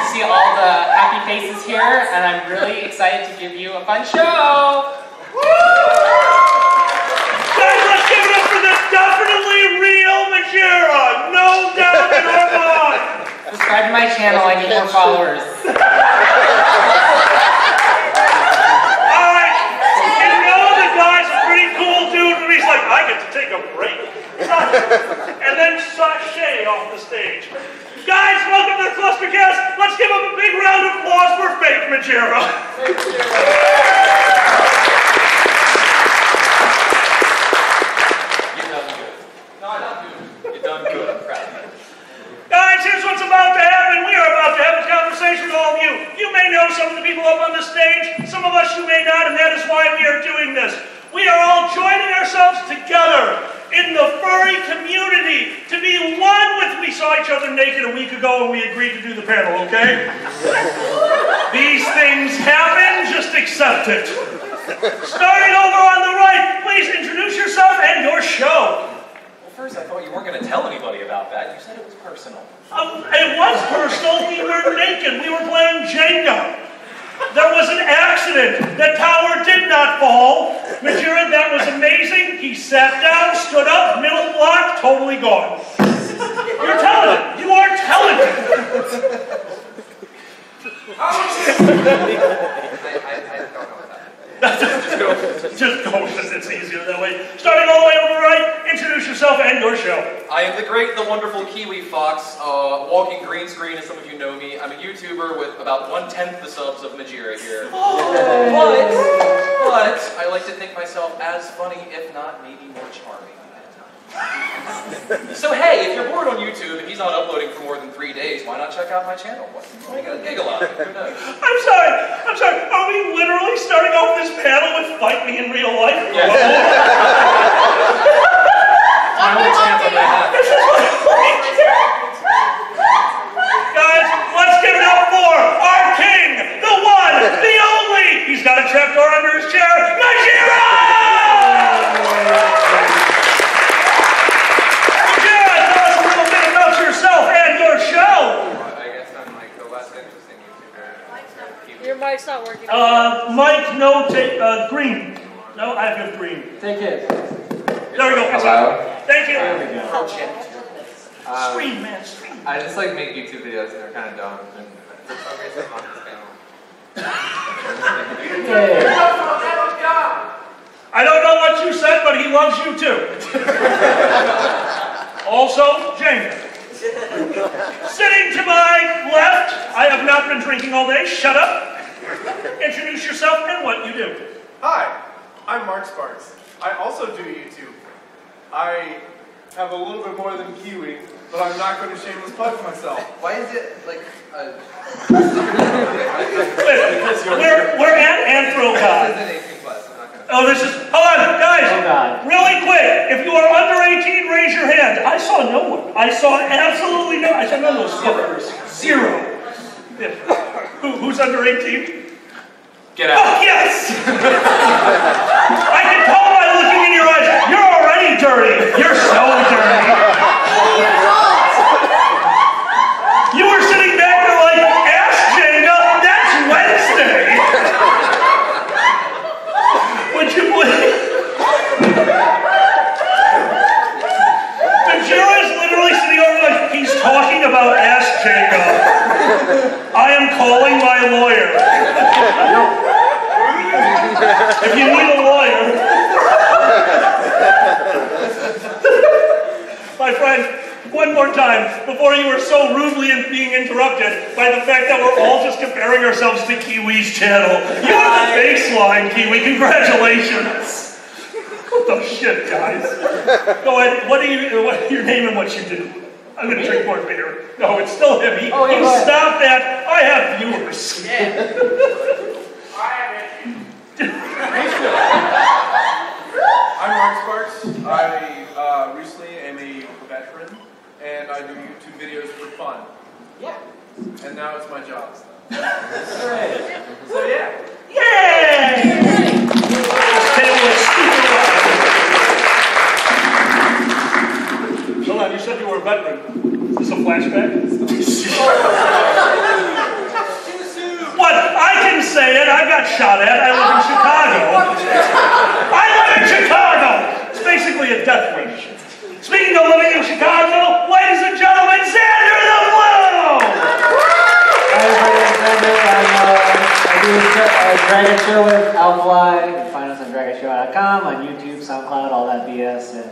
see all the happy faces here, and I'm really excited to give you a fun show. Woo! Guys, let's give it up for the definitely real Majira. No doubt in our mind. Subscribe to my channel, I need more followers. Alright, you know the guy's a pretty cool dude when he's like, I get to take a break. And then sashay off the stage. Guys, welcome to the ClusterCast. Let's give him a big round of applause for fake Majira. Thank you. You've done good. No, I love you. You've done good. I'm proud of you. Guys, here's what's about to happen. We are about to have a conversation with all of you. You may know some of the people up on the stage. Some of us you may not, and that is why we are doing this. We are all joining ourselves together in the furry community to be one with. We saw each other naked a week ago and we agreed to do the panel, okay? These things happen, just accept it. Starting over on the right, please introduce yourself and your show. Well, first I thought you weren't going to tell anybody about that. You said it was personal. It was personal. We were naked. We were playing Jenga. There was an accident. The tower did not fall. Majira, that was amazing. He sat down, stood up, middle block, totally gone. You're talented. You are talented. I don't know about that. Just go with it. It's easier that way. Starting all the way over right, introduce yourself and your show. I am the great, the wonderful Kiwi Fox, walking green screen, as some of you know me. I'm a YouTuber with about 1/10 the subs of Majira here. But I like to think myself as funny, if not maybe more charming at times. So hey, if you're bored on YouTube and he's not uploading for more than 3 days, why not check out my channel? Make a giggle out of it. Who knows? I'm sorry. Are we literally starting off this panel with Fight Me in Real Life? Yes. My only chance on that. This is what Guys, let's give it up for our king, the one, the only. He's got a trapdoor under his chair, Majira! Majira, tell us a little bit about yourself and your show. I guess I'm like the less interesting YouTuber. Your mic's not working. Mike, no, take, green. No, I have green. Take it. There we go. Hello? Thank you. There we go. Scream, man, scream. I just like make YouTube videos and they're kind of dumb. And for some reason I'm on this channel. I don't know what you said, but he loves you too. Also, James. Sitting to my left, I have not been drinking all day. Shut up. Introduce yourself and what you do. Hi, I'm Mark Sparks. I also do YouTube. I have a little bit more than Kiwi, but I'm not going to shameless plug myself. Why is it like a... We're at Anthrocon. Oh, this is... Hold on, guys. Oh, God. Really quick. If you are under 18, raise your hand. I saw no one. I saw absolutely no... I saw none of those fuckers. Zero. Who's under 18? Get out. Oh, yes! I can tell by looking in your eyes, you're already dirty. You're so dirty. You were sitting back there like, ass Jenga, that's Wednesday. Would you believe? Majira is literally sitting over like, he's talking about ass Jenga. I am calling my lawyer. If you need a lawyer. My friend, one more time, before you were so rudely being interrupted by the fact that we're all just comparing ourselves to Kiwi's channel. You are the baseline, Kiwi. Congratulations. What the shit, guys? Go ahead. What's your name and what you do? I'm going to drink more beer. No, it's still heavy. Oh, yeah, you stop that. I have viewers. Yeah. I'm Mark Sparks. I recently am a veteran, and I do YouTube videos for fun. Yeah. And now it's my job. Great. So yeah. Yay! This table is super loud. Hold on, you said you were a veteran. Is this a flashback? I got shot at. I live in Chicago. I live in Chicago! It's basically a death wish. Speaking of living in Chicago, ladies and gentlemen, Xander the Blue! Hi everybody, I do a Dragon Show with Alpha. You can find us on dragonshow.com, on YouTube, SoundCloud, all that BS. And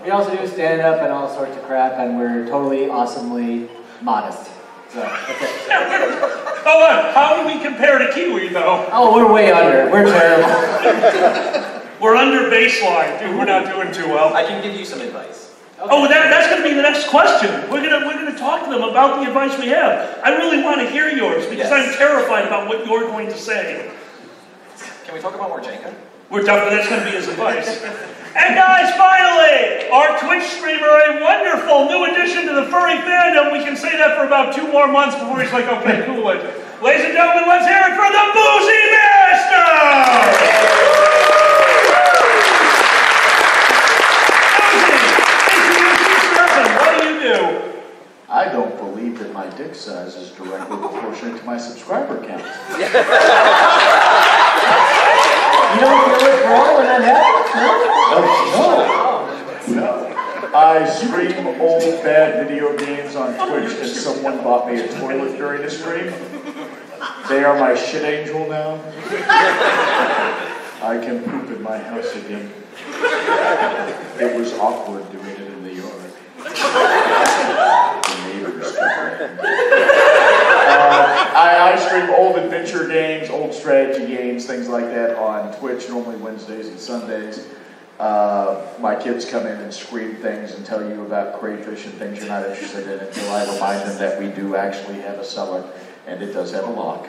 we also do stand-up and all sorts of crap, and we're totally, awesomely modest. So, that's it. Hold on, how do we compare to Kiwi, though? Oh, we're way under. We're terrible. We're under baseline, dude. We're not doing too well. I can give you some advice. Okay. Oh, that's going to be the next question. We're gonna talk to them about the advice we have. I really want to hear yours because I'm terrified about what you're going to say. Can we talk about more Jenga? That's going to be his advice. And guys, finally, our Twitch streamer, a wonderful new addition to the furry fandom. We can say that for about 2 more months before he's like, okay, cool it. Ladies and gentlemen, let's hear it for the Boozy Master! I don't believe that my dick size is directly proportionate to my subscriber count. You don't feel it wrong when that happens? No. I stream old bad video games on Twitch and someone bought me a toilet during the stream. They are my shit angel now. I can poop in my house again. It was awkward doing it in the yard. I stream old adventure games, old strategy games, things like that on Twitch, normally Wednesdays and Sundays. My kids come in and scream things and tell you about crayfish and things you're not interested in until I remind them that we do actually have a cellar, and it does have a lock.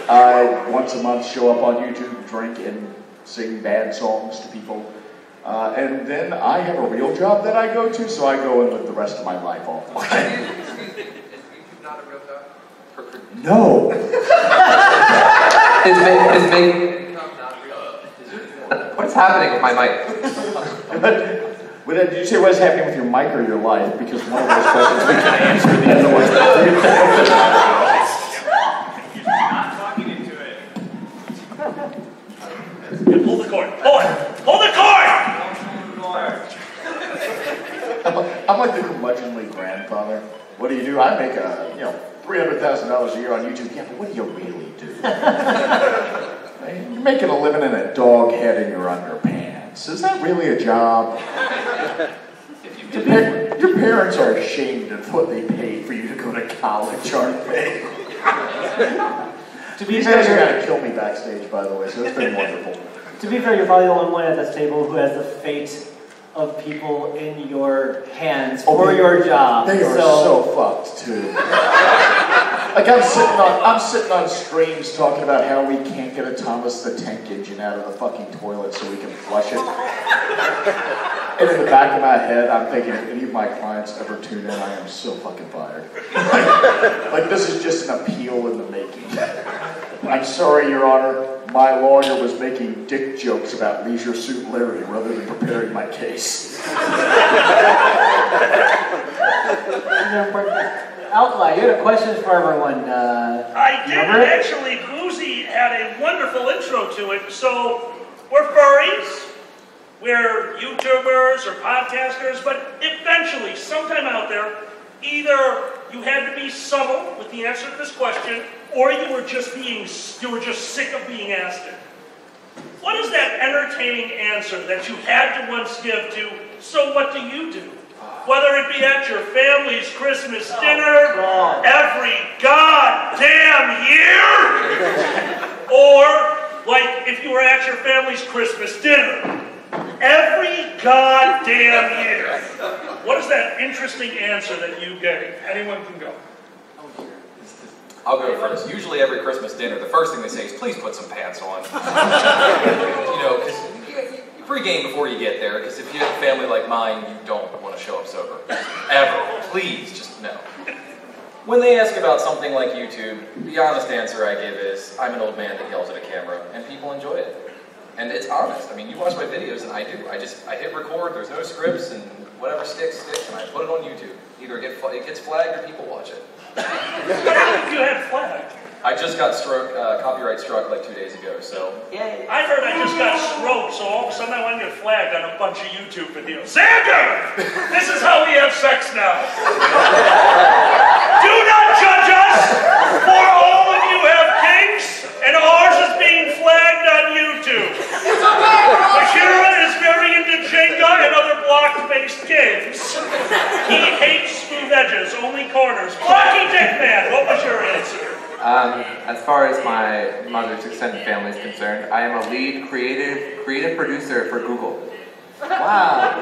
I, once a month, show up on YouTube, drink, and sing bad songs to people. And then I have a real job that I go to, so I go and live the rest of my life off. Is YouTube not a real job? No. Is making income not real? What's happening with my mic? Did you say what's happening with your mic or your life? Because one of those questions we can answer, the other one's not. Not talking into it. Hold the cord. Hold it. Hold the cord! I'm like the curmudgeonly grandfather. What do? I make $300,000 a year on YouTube. Yeah, but what do you really do? You're making a living in a dog head in your underpants. Is that really a job? Your parents are ashamed of what they paid for you to go to college, aren't they? These guys are going to kill me backstage, by the way, so it's been wonderful. To be fair, you're probably the only one at this table who has the fate of people in your hands for your job. They are so fucked, too. Like I'm sitting on streams talking about how we can't get a Thomas the Tank Engine out of the fucking toilet so we can flush it. And in the back of my head, I'm thinking, if any of my clients ever tune in, I am so fucking fired. Like this is just an appeal in the making. I'm sorry, Your Honor. My lawyer was making dick jokes about Leisure Suit Larry rather than preparing my case. Outlaw, you had a question for everyone. I did. Actually, Boozy had a wonderful intro to it. So, we're furries, we're YouTubers or podcasters, but eventually, sometime out there, either you had to be subtle with the answer to this question, or you were just sick of being asked it. What is that entertaining answer that you had to once give to, so what do you do? Whether it be at your family's Christmas dinner, every goddamn year, or like if you were at your family's Christmas dinner, every goddamn year. What is that interesting answer that you gave? Anyone can go. I'll go first. Usually every Christmas dinner, the first thing they say is, please put some pants on. Because you pregame before you get there, because if you have a family like mine, you don't want to show up sober. Ever. Please, just no. When they ask about something like YouTube, the honest answer I give is, I'm an old man that yells at a camera, and people enjoy it. And it's honest. I mean, you watch my videos, and I do. I hit record, there's no scripts, and whatever sticks, and I put it on YouTube. Either it gets flagged or people watch it. You had flagged. I just got copyright struck like 2 days ago, so. Yay. I heard I just got stroked, so all of a sudden I went and get flagged on a bunch of YouTube videos. Xander! This is how we have sex now. Do not judge us, for all of you have kinks, and ours is being flagged on YouTube. Akira is very into Jenga and other block-based games. He hates smooth edges, only corners. Blocky Dick Man, what was your answer? As far as my mother's extended family is concerned, I am a lead creative producer for Google. Wow.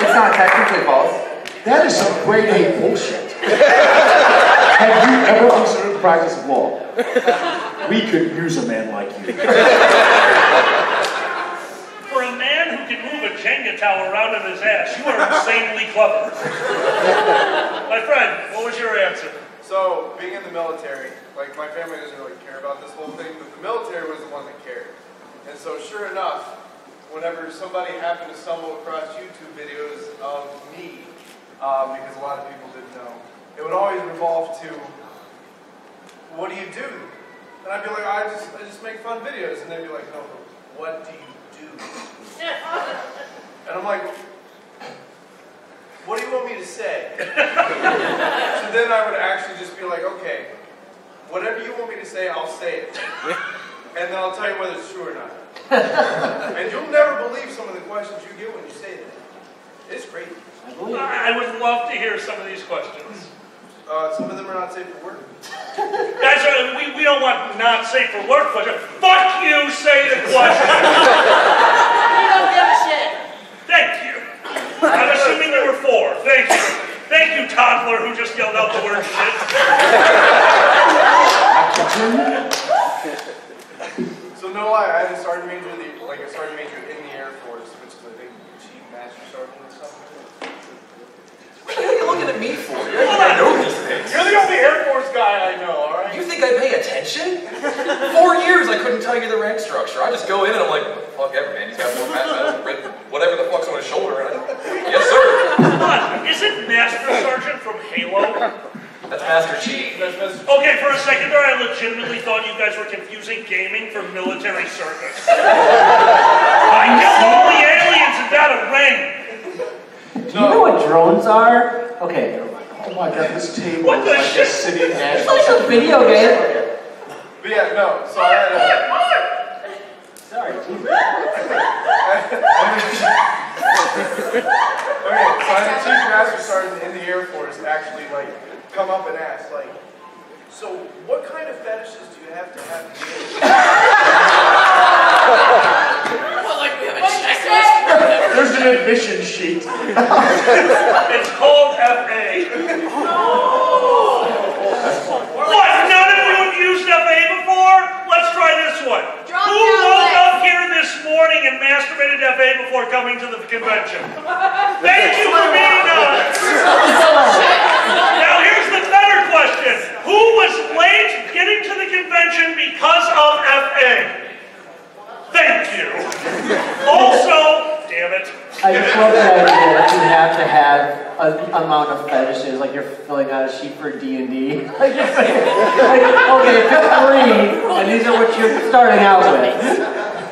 It's not technically false. That is some grade A bullshit. Have you ever considered the practice of law? We could use a man like you. For a man who can move a Jenga tower around in his ass, you are insanely clever. My friend, what was your answer? So, being in the military, like my family doesn't really care about this whole thing, but the military was the one that cared. And so, sure enough, whenever somebody happened to stumble across YouTube videos of me, because a lot of people didn't know, it would always revolve to, what do you do? And I'd be like, I just make fun videos. And they'd be like, no, what do you do? And I'm like, what do you want me to say? So then I would actually just be like, okay, whatever you want me to say, I'll say it. And then I'll tell you whether it's true or not. And you'll never believe some of the questions you get when you say that. It's crazy. I would love to hear some of these questions. Some of them are not safe for work. Guys, we don't want not safe for work questions. Fuck you, say the question. We don't give a shit. Thank you. I'm assuming there were 4. Thank you. Thank you, toddler, who just yelled out the word shit. So no lie, I had a sergeant major in the Air Force, which is I think chief master sergeant or something. What the hell are you looking at me for? You I know these things. You're the only Air Force guy I know, alright? You think I pay attention? 4 years I couldn't tell you the rank structure. I just go in and I'm like, fuck ever, man. He's got more whatever the fuck's on his shoulder. And yes, sir. What? Isn't Master Sergeant from Halo? That's Master Chief. Okay, for a second there, I legitimately thought you guys were confusing gaming for military service. I killed all the aliens and got a ring. Do you know what drones are? Okay, never mind. Oh my god, this table What is the like shit? a city It's national. like a video game. But yeah, no, so I had Sorry, Jesus. Okay, so I had a chief master sergeant in the Air Force actually like come up and ask, like, so what kind of fetishes do you have to have? Well, like we have a checklist. There's an admission sheet. It's called FA. What? None of you have used FA before? Let's try this one. Who woke up here this morning and masturbated FA before coming to the convention? Thank you for being honest. Now here's the better question. Who was late getting to the convention because of FA? Thank you. Also, damn it. I just love the idea that you have to have an amount of fetishes, like you're filling out a sheet for D&D. Like, okay, pick 3, and these are what you're starting out with.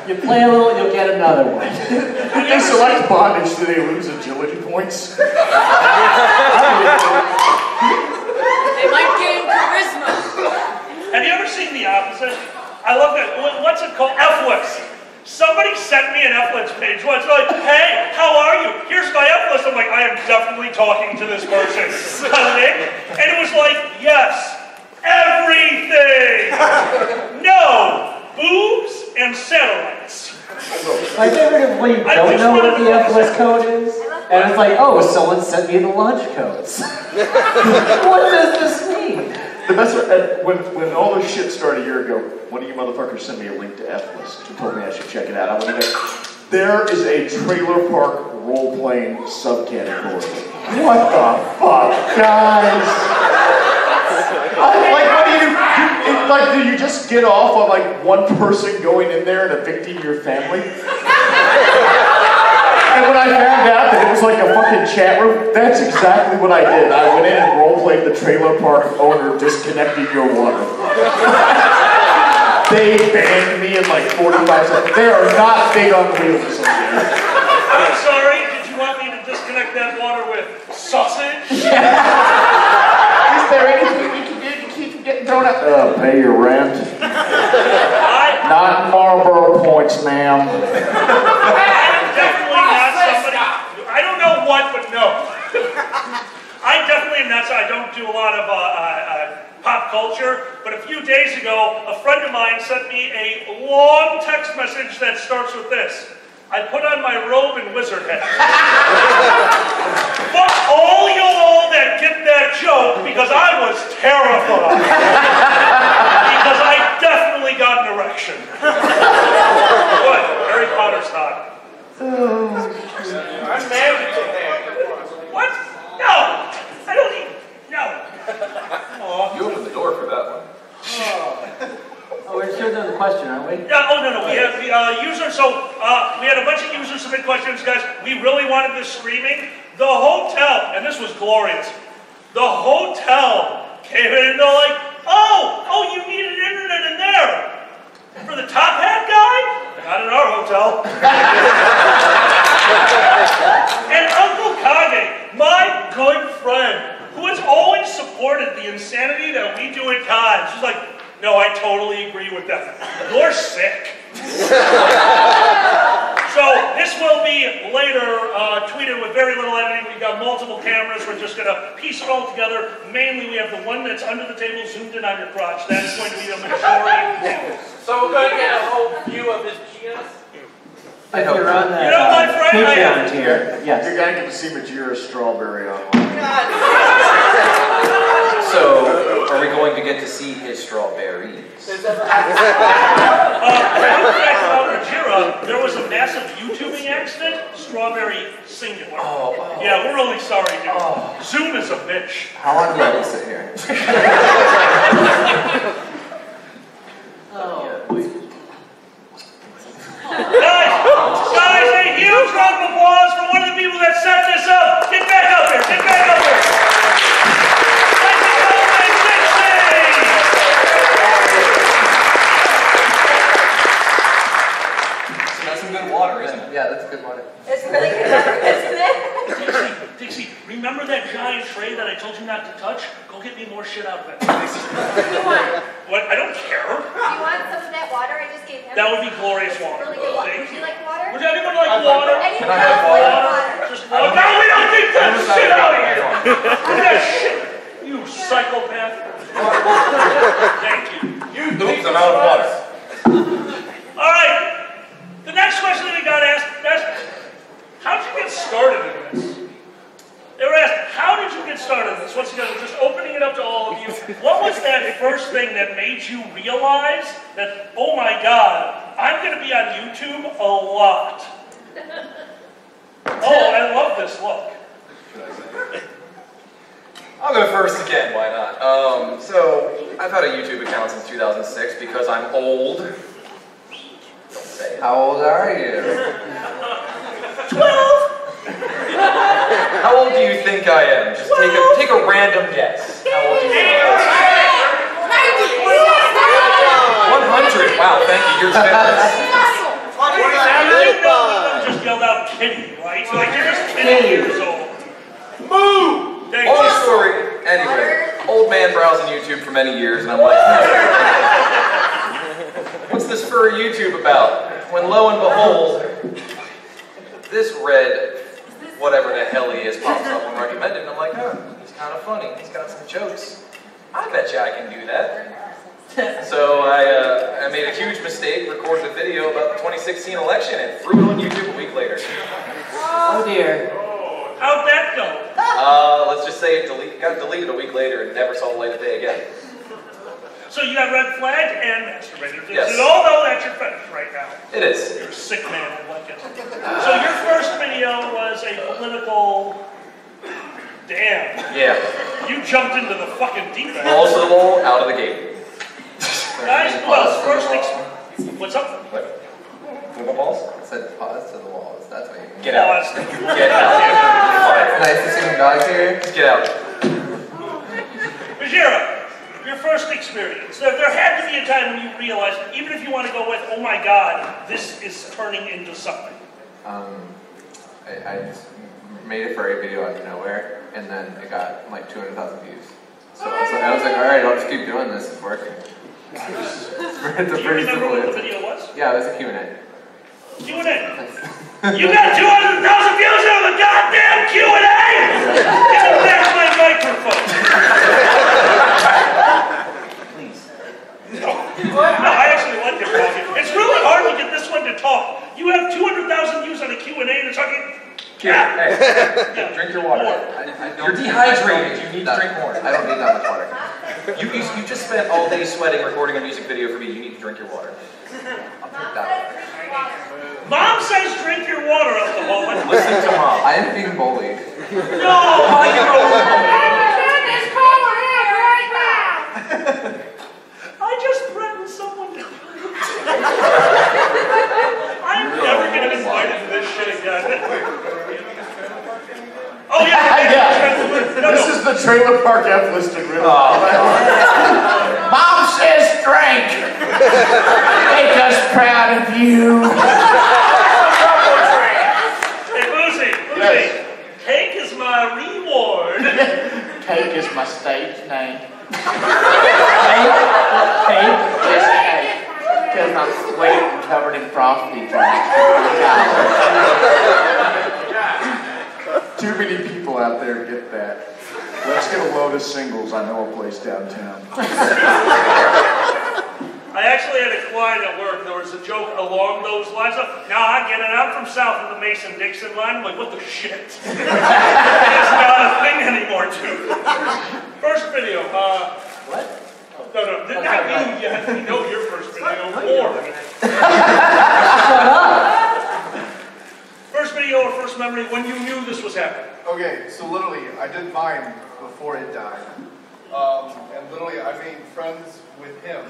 You play a little, you'll get another one. If they select bondage, do they lose agility points? They might gain charisma. Have you ever seen the opposite? I love that. What's it called? F-list. Somebody sent me an F-list page once. Like, hey, how are you? Here's my F-list. I'm like, I am definitely talking to this person. Nick? And it was like, yes, everything. No, boobs and satellites. My favorite is when you don't know what the F-list code is, and it's like, oh, someone sent me the launch codes. What does this mean? The best when all this shit started a year ago, one of you motherfuckers sent me a link to F-List and told me I should check it out. I went in there. There is a trailer park role-playing subcategory. What the fuck, guys? Do you just get off on like one person going in there and evicting your family? when I found out that it was like a fucking chat room, that's exactly what I did. I went in and role-played the trailer park owner disconnecting your water. They banned me in like 45 seconds. They are not big on wheels. I'm sorry, did you want me to disconnect that water with sausage? Is there anything we can do to keep from getting thrown out? Pay your rent. Not Marlboro points, ma'am. I am definitely not somebody. I don't know what, but no. I definitely am not. I don't do a lot of pop culture. But a few days ago, a friend of mine sent me a long text message that starts with this: I put on my robe and wizard hat. Fuck all y'all that get that joke, because I was terrified. Because I definitely got an erection. What? Harry Potter style. I'm married to that. What? No! I don't need. No. You opened the door for that one. Oh, we're still doing the question, aren't we? Yeah, oh, no. We have the users. So, we had a bunch of users submit questions, guys. We really wanted this streaming. The hotel, and this was glorious. The hotel came in and they're like, oh, you needed internet in there. For the top hat guy? Not in our hotel. And Uncle Kage, my good friend, who has always supported the insanity that we do at cons, she's like, no, I totally agree with that. You're sick. So this will be later tweeted with very little editing. We've got multiple cameras. We're just going to piece it all together. Mainly, we have the one that's under the table zoomed in on your crotch. That's going to be the majority. So we're going to get a whole view of his penis? If you're on that my friend, Patreon tier, yes. You're gonna get to see Majira's strawberry online. So, are we going to get to see his strawberries? There was a massive YouTubing accident. Strawberry singular. Oh. Yeah, we're really sorry, dude. Zoom is a bitch. How long do I have to sit here? Guys, a huge round of applause for one of the people that set this up. Get back up here. Get back up here. That's some good water, isn't it? Yeah, that's good water. It's really good water, isn't it? Dixie, remember that giant tray that I told you not to touch? Go get me more shit out of it. What do you want? What? I don't care. Do you want some of that water I just gave him? That would be glorious water. Really good water. Would you like water? Would anyone like water? Can I have water? Just water. No, we don't need that shit out of here. Get that shit, you psychopath. Thank you. Oops, I'm out of water. All right. The next question that we got asked, guys, how did you get started in this? They were asked, how did you get started in this? Once again, we're just opening it up to all of you. What was that first thing that made you realize that, oh my God, I'm going to be on YouTube a lot? Oh, I love this look. I'll go first again, why not? So, I've had a YouTube account since 2006 because I'm old. Don't say it. How old are you? 12! How old do you think I am? Just take a random guess. How old do you think I am? 100! Wow, thank you, you're generous. Just yelled out kitty, right? So like, you're just kidding years old. Moo! Long story. Anyway, old man browsing YouTube for many years, and I'm like, what's this furry YouTube about? When lo and behold, this red, whatever the hell he is, pops up and recommended, and I'm like, oh, he's kind of funny. He's got some jokes. I bet you I can do that. So I made a huge mistake, recorded a video about the 2016 election, and threw it on YouTube a week later. Oh dear. How'd that go? Let's just say it got deleted a week later and never saw the light of day again. So you got red flagged and masturbated. Yes. You all know that's your fetish right now. It is. You're a sick man, I like it. So your first video was a political... Damn. Yeah. You jumped into the fucking deep end. Balls to the wall, out of the gate. Guys, well, first... What's up? What? Balls? said pause to the walls. That's what you mean. Get out. Get out. Nice to see some dogs here. Get out. Bajira, your first experience. There had to be a time when you realized, even if you want to go with, oh my God, this is turning into something. I just made a furry video out of nowhere, and then it got like 200,000 views. So I was like, all right, I'll just keep doing this. It's working. Do you remember what the video was? Yeah, it was a Q&A. Q&A. You got 200,000 views on the goddamn Q&A! Get back my microphone. Please. No, I actually like it talking. It's really hard to get this one to talk. You have 200,000 views on a Q&A and it's talking. Here, hey, drink your water. You're dehydrated. You need to drink more. I don't need that much water. You just spent all day sweating recording a music video for me. You need to drink your water. I'll take that. Mom says drink your water, alcoholic. Listen to Mom. I am being bullied. No! I just threatened someone to I'm never going to be invited to this shit again. Oh yeah! This is the trailer park F listed, really. Mom says drink! Make us proud of you! Hey, Boozy, Yes. cake is my reward. Cake is my stage name. Cake? Yes, cake. Because I'm sweet and covered in frosty things. Too many people out there get that. Let's get a load of singles. I know a place downtown. I actually had a client at work. There was a joke along those lines. Now I get it. I'm from south of the Mason-Dixon line. I'm like, what the shit? It's not a thing anymore, dude. First video. What? No, not you yet. We know your first video. More. First video or first memory when you knew this was happening. Okay, so literally, I did mine before it died. And literally, I made friends with him.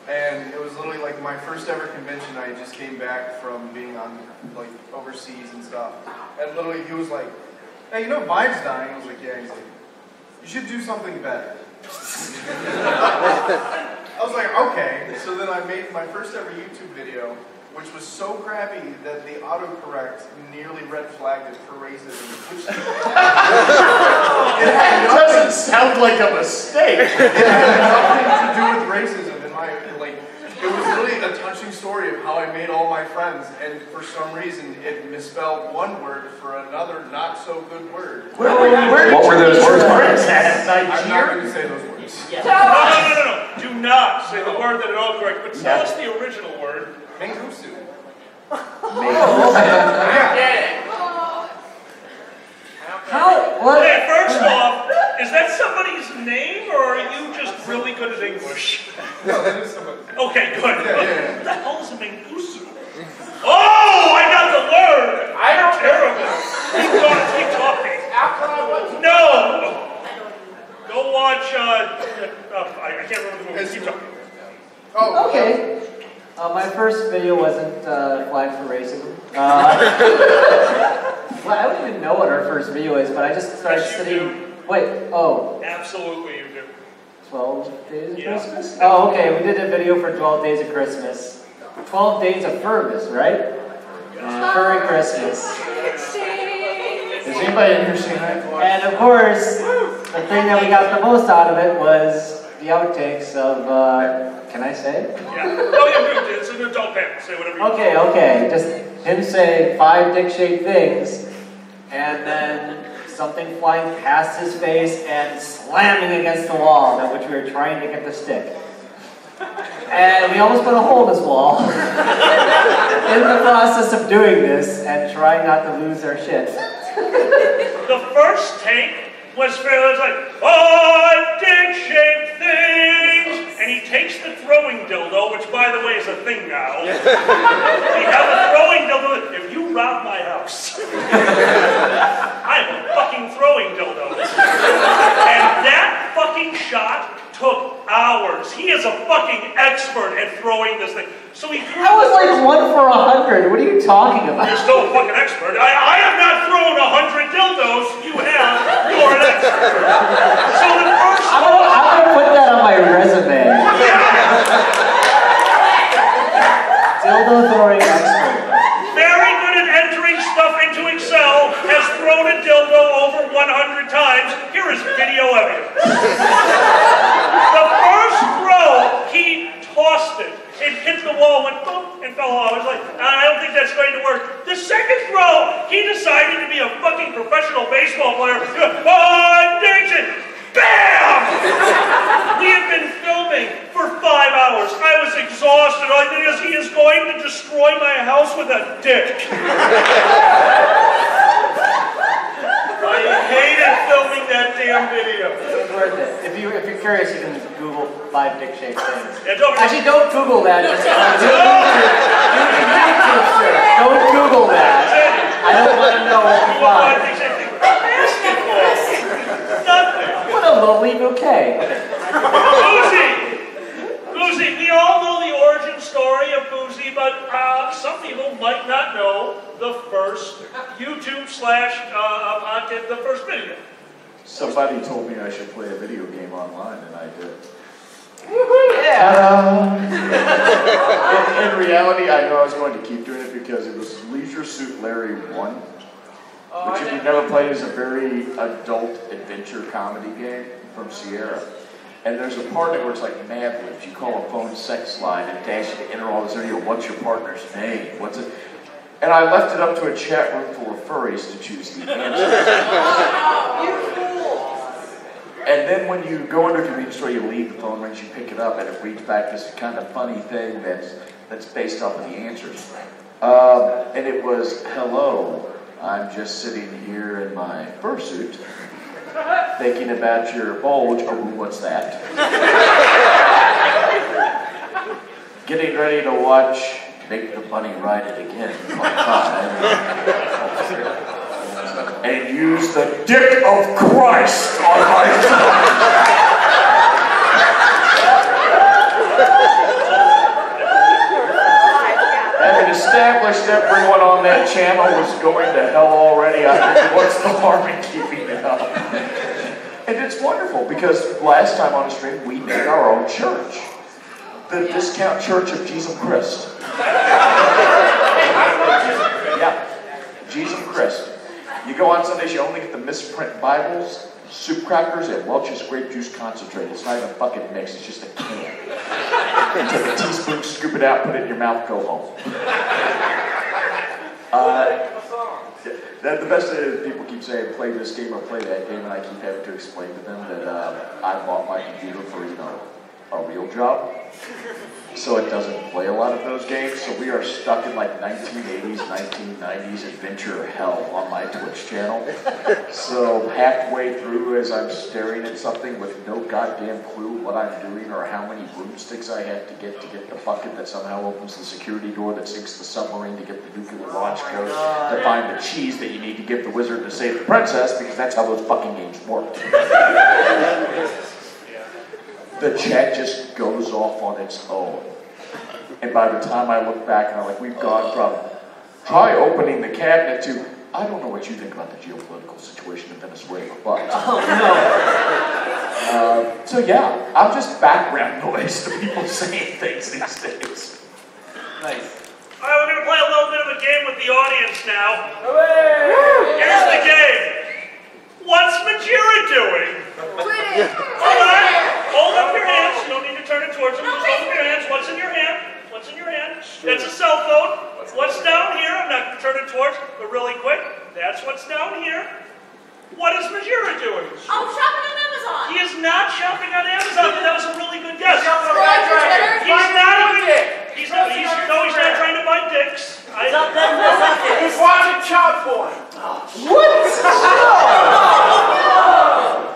And it was literally like my first ever convention. I just came back from being on like overseas and stuff. And literally, he was like, hey, you know Vine's dying? I was like, yeah. He's like, you should do something better. I was like, okay. So then I made my first ever YouTube video, which was so crappy that the autocorrect nearly red flagged it for racism. Which It doesn't sound like a mistake. it had nothing to do with racism. It was really a touching story of how I made all my friends, and for some reason it misspelled one word for another not so good word. What were those words? I'm not going to say those words. No. Do not say the word that it all correct, but tell us the original word. Mangusu. How? What? Okay, first off, is that somebody's name, or are you just really good at English? No, that is somebody. Okay, good. What the hell is a mangusu? Oh, I got the word! I don't terrible. Keep talking. No! Go watch, I can't remember the movie. Keep talking. Oh, Okay. My first video wasn't flagged for racism. Well, I don't even know what our first video is, but I just started sitting. Wait, oh. Absolutely, you do. 12 Days of Christmas? Oh, okay, we did a video for 12 Days of Christmas. 12 Days of Furvis, right? Furry Christmas. Has anybody in here seen that? And of course, the thing that we got the most out of it was the outtakes of, can I say? Yeah. Oh, yeah, it's an adult panel. Say whatever you want. Okay. Just him saying 5 dick-shaped things, and then something flying past his face and slamming against the wall at which we were trying to get the stick. And we almost put a hole in this wall in the process of doing this and trying not to lose our shit. The first take was like, 5 dick-shaped things! And he takes the throwing dildo, which by the way is a thing now. We have a throwing dildo. If you rob my house, I have a fucking throwing dildo. And that fucking shot took hours. He is a fucking expert at throwing this thing. So he threw That was like 1 for 100. What are you talking about? You're still a fucking expert. I have not thrown 100 dildos. You have. You're an expert. So the first I'm gonna put that on my resume. Dildo throwing expert. very good at entering stuff into Excel, has thrown a dildo over 100 times. Here is video evidence. The first throw, he tossed it. It hit the wall, went boom, and fell off. I was like, I don't think that's going to work. The second throw, he decided to be a fucking professional baseball player. Nation! Bam! We had been filming for 5 hours. I was exhausted. I think he is going to destroy my house with a dick. I hated filming that damn video. It's worth it. If you're curious, you can Google 5 dick shaped things. Yeah, don't Google that. Just don't Google that. I don't want to know what you find. Nothing. What a lovely bouquet. Boozy, we all know the origin story of Boozy, but some people might not know the first YouTube / the first video. Somebody told me I should play a video game online, and I did. Yeah. In reality, I know I was going to keep doing it because it was Leisure Suit Larry 1, which if you've never played is a very adult adventure comedy game from Sierra. And there's a part where it's like Mad Libs. You call a phone sex line and dash it to enter all this video. What's your partner's name? What's it? And I left it up to a chat room full of furries to choose the answers. And then when you go into a convenience store, you leave, the phone rings, you pick it up, and it reads back this kind of funny thing that's based off of the answers. And it was, hello, I'm just sitting here in my fursuit, thinking about your bulge. Oh, what's that? Getting ready to watch Make the Bunny Ride It Again. And use the dick of Christ on my phone. Having established everyone on that channel was going to hell already, I think what's the harm in keeping it up? And it's wonderful because last time on the stream we made our own church. The Discount Church of Jesus Christ. Yeah, Jesus Christ. You go on Sundays, you only get the misprint Bibles, soup crackers, and Welch's grape juice concentrate. It's not even a fucking mix, it's just a can. You take a teaspoon, scoop it out, put it in your mouth, go home. The best is people keep saying, play this game or play that game, and I keep having to explain to them that I bought my computer for, a real job. So it doesn't play a lot of those games. So we are stuck in like 1980s, 1990s adventure hell on my Twitch channel. So halfway through as I'm staring at something with no goddamn clue what I'm doing or how many broomsticks I have to get the bucket that somehow opens the security door that sinks the submarine to get the nuclear launch code, to find the cheese that you need to give the wizard to save the princess, because that's how those fucking games work. The chat just goes off on its own. And by the time I look back and I'm like, we've gone from try opening the cabinet to, I don't know what you think about the geopolitical situation in Venezuela, but. So yeah, I'm just background noise to people saying things these days. Nice. All right, we're going to play a little bit of a game with the audience now. Here's the game. What's Majira doing? Hold up your hands. You don't need to turn it towards them. Just hold up your hands. What's in your hand? What's in your hand? That's a cell phone. What's down here? I'm not going to turn it towards, but really quick. That's what's down here. What is Majira doing? Oh, shopping on Amazon. He is not shopping on Amazon, but that was a really good guess. He's not trying to buy dicks. He's watching child porn. What?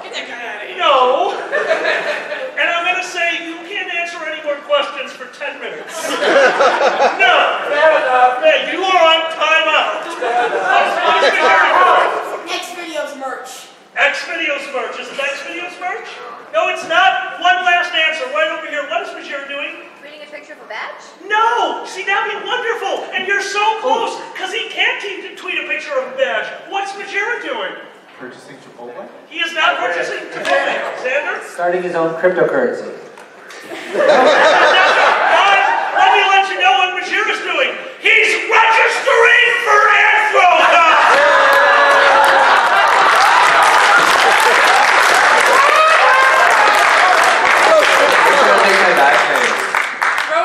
Get that guy out of here. No. And I'm going to say you can't answer any more questions for 10 minutes. No. Fair enough. Hey, you are on timeout. What's Majira doing? X videos merch. X Videos merch. Is it Dax Videos merch? No, it's not. One last answer right over here. What is Majira doing? Reading a picture of a badge? No! See, that'd be wonderful! And you're so close, because he can't tweet a picture of a badge. What's Majira doing? Purchasing Chipotle? He is not purchasing Chipotle. Xander? Starting his own cryptocurrency. Let me let you know what Majira's doing. He's registering for Anthrocon!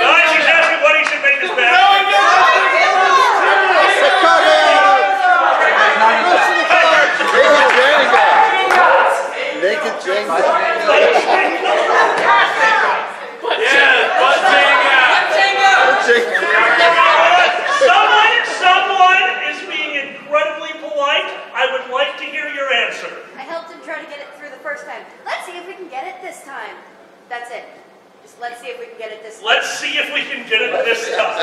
Guys, he's asking what he should make this badge. Naked Jenga. Someone is being incredibly polite. I would like to hear your answer. I helped him try to get it through the first time. Let's see if we can get it this time. That's it. Just let's see if we can get it this time. Let's see if we can get it this time.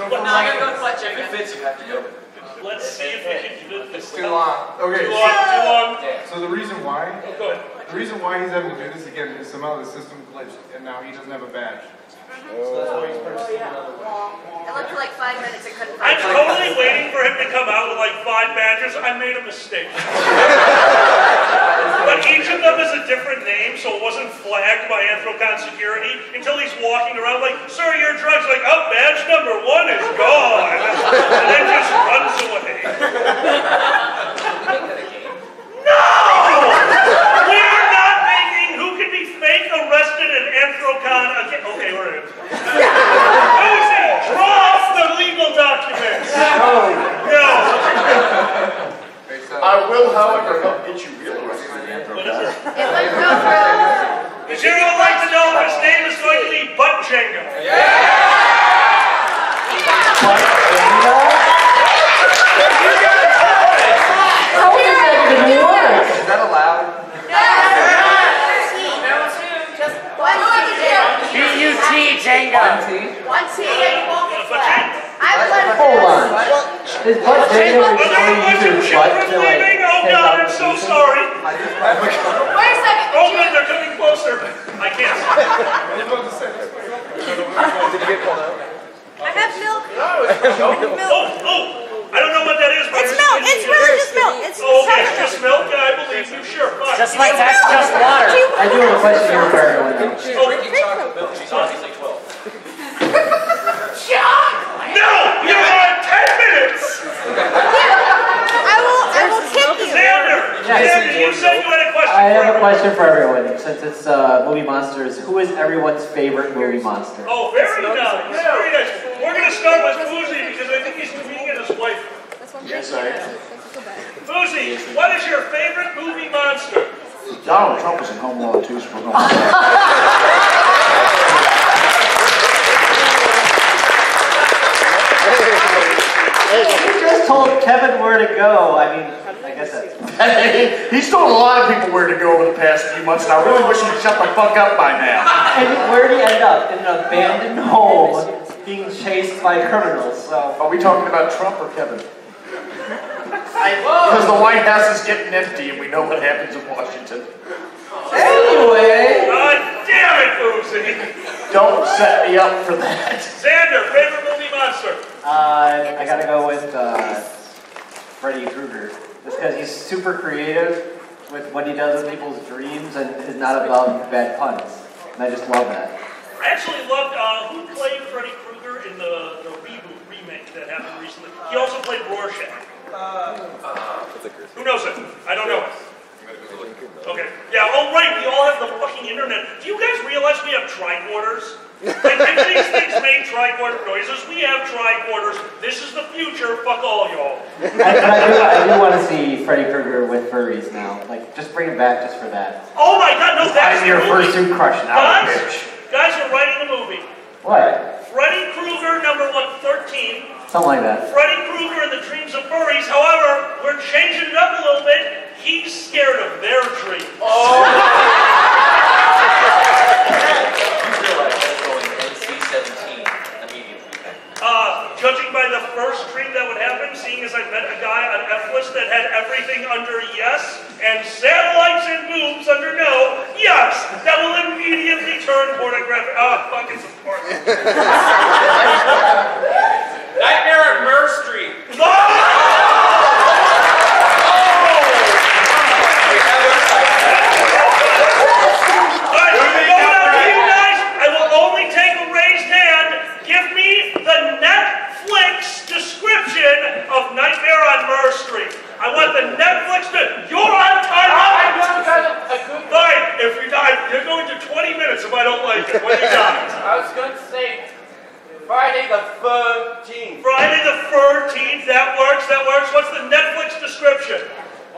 No, I gotta go flat check. If it fits, you have to go. Let's see if we can get it this It's time. too long. Okay. Too long. So the reason why? Go ahead. The reason why he's having to do this again is somehow the system glitched, and now he doesn't have a badge. So that's why he's purchasing another one. I looked for like 5 minutes and couldn't I'm find it. totally waiting for him to come out with like 5 badges. I made a mistake. But each of them is a different name, so it wasn't flagged by Anthrocon security until he's walking around like, sir, your drugs. Like, oh, badge number 1 is gone. And then just runs away. No! We are not making who can be fake arrested at Anthrocon again. Okay, we're in. Lucy, draw up the legal documents. No. I will, however, help get you real arrested in Anthrocon. It wouldn't go through. Would you like to know if his name is going to be Butt Jenga? How does that even work? Is that allowed? B-U-T, Jenga. One T and you won't get But flagged. I would let him Hold on. Is butt Jenga Are where you there a only bunch use of your butt children to like leaving? Oh take God, out I'm the so pieces? sorry. Wait a second. Oh good, they're coming closer. I can't. I have milk. I don't know what that is. But It's milk. It's really just milk. It's Oh, okay, it's just milk? I believe you. Sure, fine. Just like that's just water. I do have a question here for everyone though. She's drinking chocolate milk. She's obviously 12. No! You're on 10 minutes! I will kick you. Xander! Xander, you said you had a question I for have a everyone. question for everyone. Since it's movie monsters, who is everyone's favorite movie monster? Oh, very nice. Very nice. We're going to start with Fuzi because I think he's competing at his wife. Yes, I am. Fuzi, what is your favorite movie monster? Donald Trump was in Home Alone 2, so we're going You just told Kevin where to go. I mean, I guess that's... He's told a lot of people where to go over the past few months, and I really wish he'd shut the fuck up by now. And where did he end up? In an abandoned home, being chased by criminals, so... Are we talking about Trump or Kevin? Because the White House is getting empty, and we know what happens in Washington. Anyway... God damn it, Fuzi! Don't set me up for that. Xander, favorite movie monster? I gotta go with Freddy Krueger. Just because he's super creative with what he does with people's dreams and is not above bad puns. And I just love that. I actually loved who played Freddy Krueger in the remake that happened recently. He also played Rorschach. Who knows it? I don't know it. Okay. Yeah, oh right, we all have the fucking internet. Do you guys realize we have tricorders? Like, if these things make tricorder noises, we have tricorders. This is the future, fuck all y'all. I do want to see Freddy Krueger with furries now. Like, just bring it back just for that. Oh my god, no, that's I'm your the movie. fursuit crush now, bitch. Guys, we're writing a movie. What? Freddy Krueger, number 113. Something like that. Freddy Krueger and the Dreams of Furries. However, we're changing it up a little bit. He's scared of their dreams. Oh! You realize that's going NC-17 immediately. Judging by the first dream that would happen, seeing as I met a guy on F-list that had everything under yes and satellites and boobs under no, yes, that will immediately turn pornographic. Oh, fuck, it's important. Nightmare at Murr Street. I will only take a raised hand. Give me the Netflix description of Nightmare on Murr Street. I want the Netflix You're on time. Fine, if you die, you're going to 20 minutes if I don't like it. What do you got? I was going to say Friday the 13th. Friday the 13th. That works. What's the Netflix description?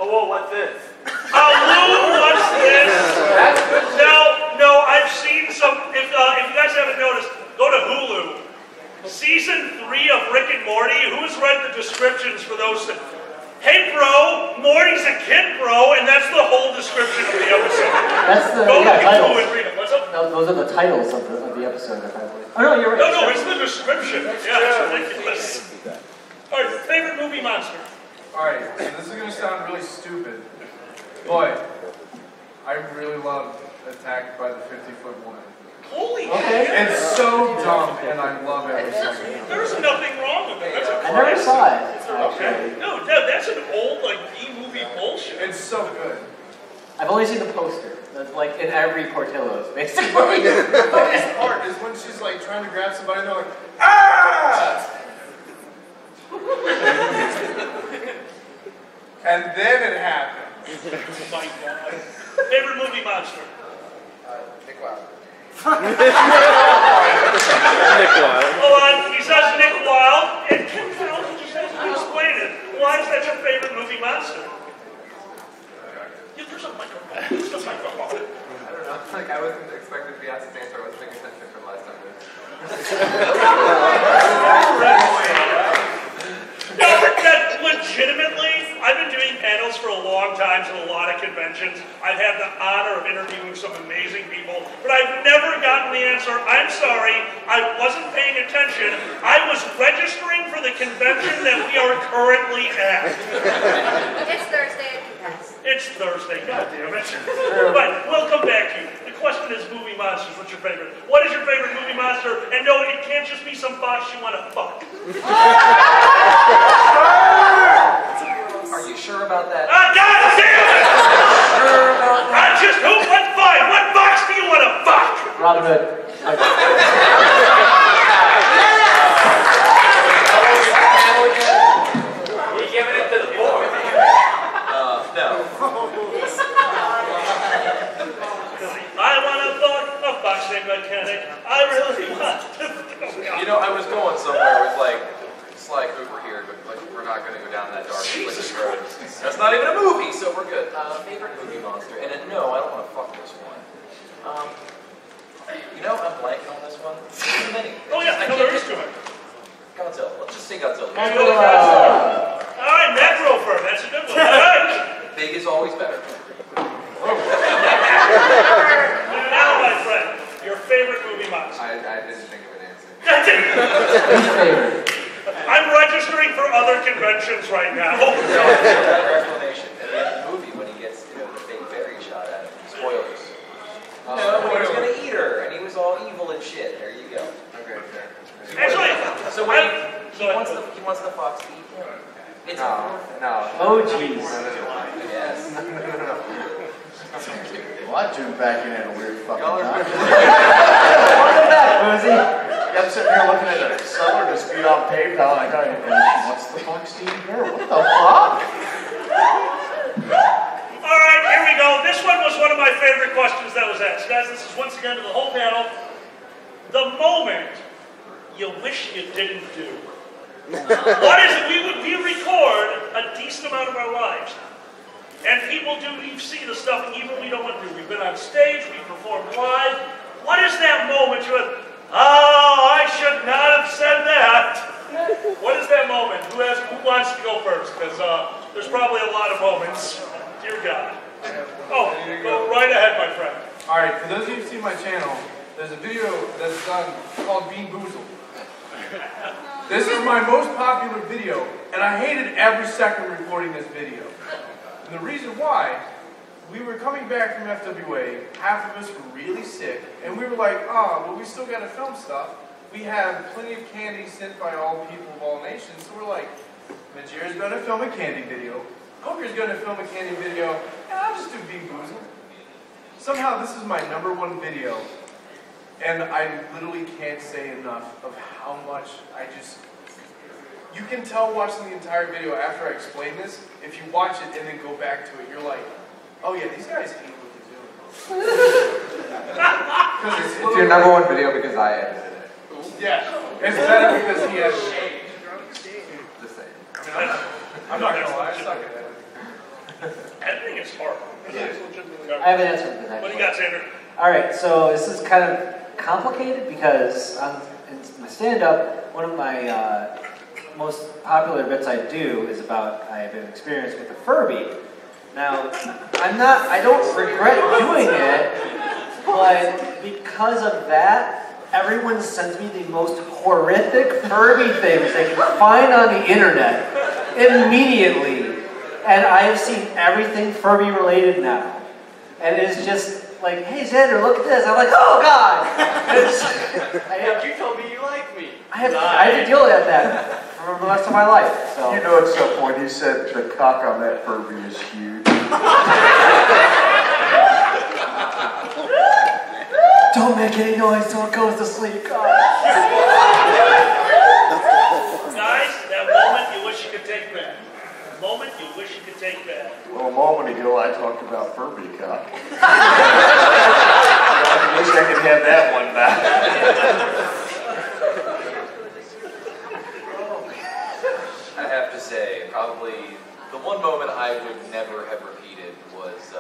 Oh, whoa, what's this? Lou, what's this? That's good. No, I've seen some. If you guys haven't noticed, go to Hulu. Season 3 of Rick and Morty. Who's read the descriptions for those things? Hey, bro, Morty's a kid, bro, and that's the whole description of the episode. That's the Go look at titles. Hulu and read it. What's up? No, those are the titles of the episode, if I believe. Oh, no, you're right. No, it's the description. Yeah, it's ridiculous. All right, favorite movie monster? Alright, so this is going to sound really stupid, but I really love Attacked by the 50-Foot Woman. Holy Okay. shit. It's so dumb, and I love every second of it. There's nothing wrong with it. That's a I never saw it. Okay. No, that's an old, B-movie bullshit. It's so good. I've only seen the poster. That's like in every Portillo's, basically. The funniest part is when she's like trying to grab somebody and they're like, ah! And then it happens. Oh my God. Favorite movie monster? Nick Wilde. Hold on, he says Nick Wilde. And Kim Powell just has to explain it. Why is that your favorite movie monster? Yeah, there's a microphone. There's a microphone. I don't know. Like I wasn't expecting to be asked this answer. I was paying attention for the last time. No, that legitimately, I've been doing panels for a long time to a lot of conventions. I've had the honor of interviewing some amazing people, but I've never gotten the answer. I'm sorry, I wasn't paying attention. I was registering for the convention that we are currently at. It's Thursday at Confess. It's Thursday, goddammit. But we'll come back to you. The question is movie monsters. What's your favorite? What is your favorite movie monster? And no, it can't just be some box you want to fuck. Are you sure about that? God damn it! Sure about that? Fine. What box do you want to fuck? Robin Hood. You giving it to the boy? No. I want to fuck a boxing mechanic. I really want to. You know, I was going somewhere with Sly Cooper here, but we're not going to go down that dark twisted road. That's not even a movie, so we're good. Favorite movie monster, and no, I don't want to fuck this one. You know, I'm blanking on this one. Too many. Oh yeah, no, there is too many. Godzilla. Let's just say Godzilla. All right, Necrofer. That's a good one. All right. Big is always better. Now, my friend, your favorite movie monster. I didn't think of an answer. That's it. Favorite. I'm registering for other conventions right now. Explanation at the end of the movie when he gets the fake berry shot at him. Spoilers. No, when he was gonna eat her and he was all evil and shit. There you go. Okay, fair. Actually, So when he wants the fox to eat him. It's No. Oh, jeez. Yes. Well, I tuned back in at a weird fucking Y'all are time. Welcome back, Rosie. I'm sitting here looking at a seller to speed off PayPal, and I go, what's the fuck's eating her? What the fuck? all right, here we go. This one was one of my favorite questions that was asked. Guys, this is once again to the whole panel. The moment you wish you didn't do. What is it? We record a decent amount of our lives. And people we see the stuff even we don't want to do. We've been on stage, we performed live. What is that moment you went, oh, I should not have said that? What is that moment? Who wants to go first? Because there's probably a lot of moments. Dear God. Oh, go right ahead, my friend. Alright, for those of you who've seen my channel, there's a video that's done called Bean Boozled. This is my most popular video, and I hated every second recording this video. And the reason why coming back from FWA, half of us were really sick, and we were like, well, we still gotta film stuff. We have plenty of candy sent by all people of all nations, so we're like, Majira's gonna film a candy video, Hooker's gonna film a candy video, and I'll just do Big Boozle. Somehow this is my #1 video, and I literally can't say enough of how much you can tell watching the entire video after I explain this. If you watch it and then go back to it, you're like, oh yeah, these guys hate what they're doing. It's your #1 video because I edited it. Yeah, it's better because he edited it. Just saying. I mean, I'm not gonna lie, I suck at editing. Editing is hard. I have an answer for the next What do you got, Sandra? Alright, so this is kind of complicated because in my stand-up, one of my most popular bits I do is about I have an experience with a Furby. Now, I don't regret doing it, but because of that, everyone sends me the most horrific Furby things they can find on the internet immediately. And I have seen everything Furby related now. And it is just like, hey Xander, look at this. I'm like, oh God! You told me you like me. I have to deal with that for the rest of my life. So. You know, at some point he said the cock on that Furby is huge. Don't make any noise till it goes to sleep, God. Guys, that moment you wish you could take back. A moment you wish you could take back. Well, a moment ago I talked about Furby cock. I wish I could have that one back. I have to say, probably the one moment I would never have repeated was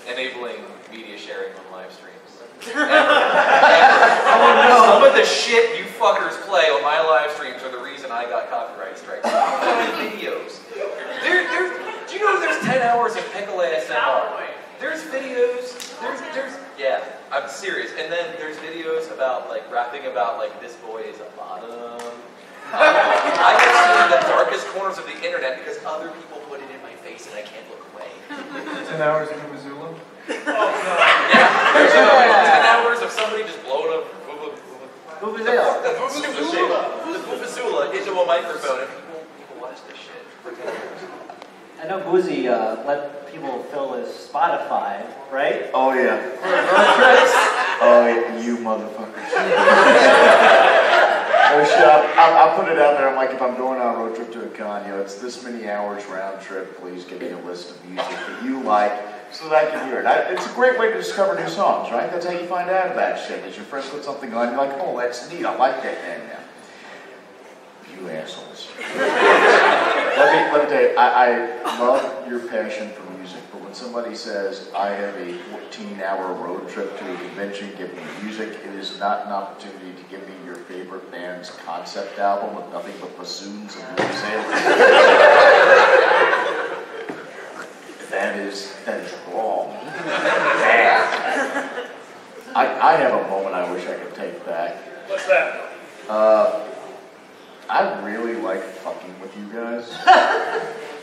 enabling media sharing on live streams. Some of the shit you fuckers play on my live streams are the reason I got copyright strikes. Videos. Do you know there's 10 hours of pickle ASMR? There's videos, yeah, I'm serious. And then there's videos about, like, rapping about, like, this boy is a bottom. I have seen the darkest corners of the internet because other people put it in my face and I can't look away. 10 hours of Missoula? Yeah, there's 10 hours of somebody just blowing up Vuvuzela into a microphone and people watch this shit. I know Boozy let people fill his Spotify, right? Oh yeah. Oh, you motherfuckers. No shit, I'll put it out there. I'm like, if I'm going on a road trip to a con, it's this many hours round trip. Please give me a list of music that you like so that I can hear it. It's a great way to discover new songs, right? That's how you find out about shit. As your friends put something on, you're like, oh, that's neat. I like that band now. You assholes. Let me tell you, I love your passion for music, but when somebody says, I have a 14-hour road trip to a convention, give me music, it is not an opportunity to give me your favorite band's concept album with nothing but bassoons and vuvuzela. That is wrong. Bad. I have a moment I wish I could take back. What's that? I really like fucking with you guys.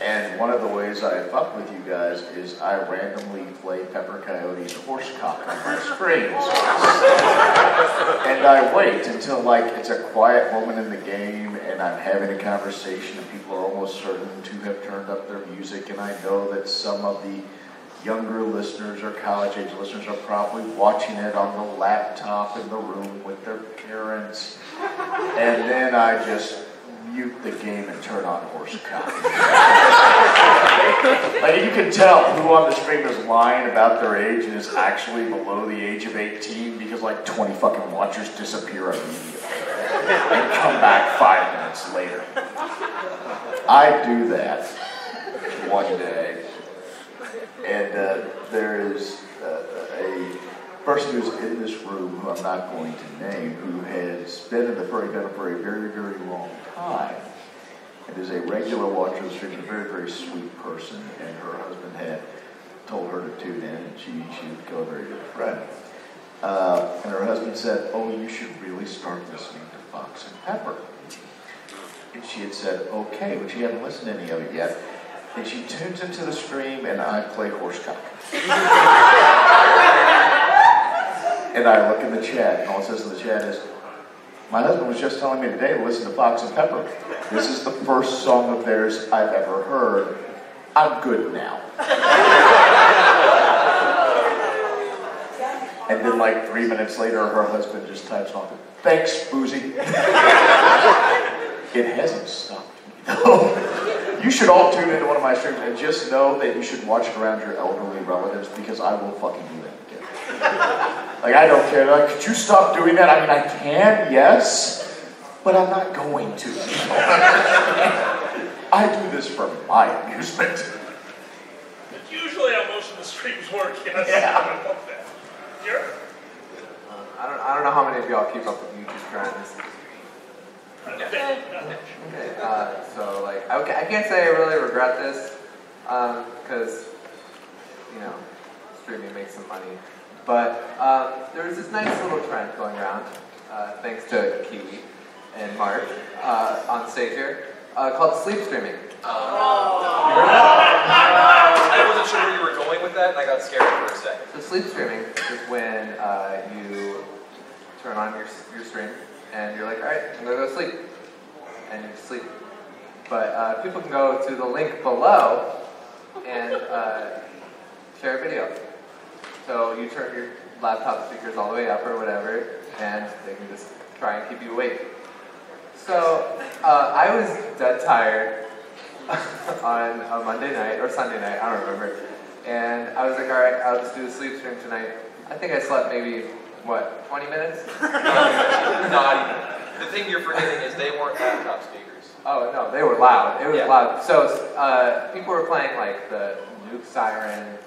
And one of the ways I fuck with you guys is I randomly play Pepper Coyote's Horsecock on my streams. And I wait until, like, it's a quiet moment in the game and I'm having a conversation and people are almost certain to have turned up their music, and I know that some of the younger listeners or college-age listeners are probably watching it on the laptop in the room with their parents. And then I just mute the game and turn on Horsecock. Like, you can tell who on the stream is lying about their age and is actually below the age of 18 because, like, 20 fucking watchers disappear immediately and come back 5 minutes later. I do that one day. And there is a person who's in this room, who I'm not going to name, who has been in the furry gun for a very, very long time, and is a regular watcher of the stream, a very, very sweet person, and her husband had told her to tune in, and she would become a very good friend. And her husband said, oh, you should really start listening to Fox and Pepper. And she had said, okay, but she hadn't listened to any of it yet. And she tunes into the stream, and I play Horsecock. chat, and all it says in the chat is, my husband was just telling me today to listen to Fox and Pepper. This is the first song of theirs I've ever heard. I'm good now. And then like 3 minutes later, her husband just types on, thanks, Boozy. It hasn't stopped me though. You should all tune into one of my streams and just know that you should watch it around your elderly relatives because I will fucking do that again. Like, I don't care. Like, could you stop doing that? I mean, I can, yes, but I'm not going to. I do this for my amusement. It's usually how most of the streams work, yes. Yeah. I love that. Here? I don't know how many of y'all keep up with YouTube trends. Okay, so like, I can't say I really regret this, because, you know, streaming makes some money. But there was this nice little trend going around, thanks to Kiwi and Mark, on stage here, called sleep streaming. I wasn't sure where you were going with that, and I got scared for a second. So sleep streaming is when you turn on your stream, and you're like, all right, I'm going to go sleep. And you sleep. But people can go to the link below and share a video. So you turn your laptop speakers all the way up or whatever, and they can just try and keep you awake. So I was dead tired on a Monday night, or Sunday night, I don't remember. And I was like, all right, I'll just do a sleep stream tonight. I think I slept maybe, what, 20 minutes? Not even. The thing you're forgetting is they weren't laptop speakers. Oh, no, they were loud. It was loud. So people were playing like the Nuke Siren,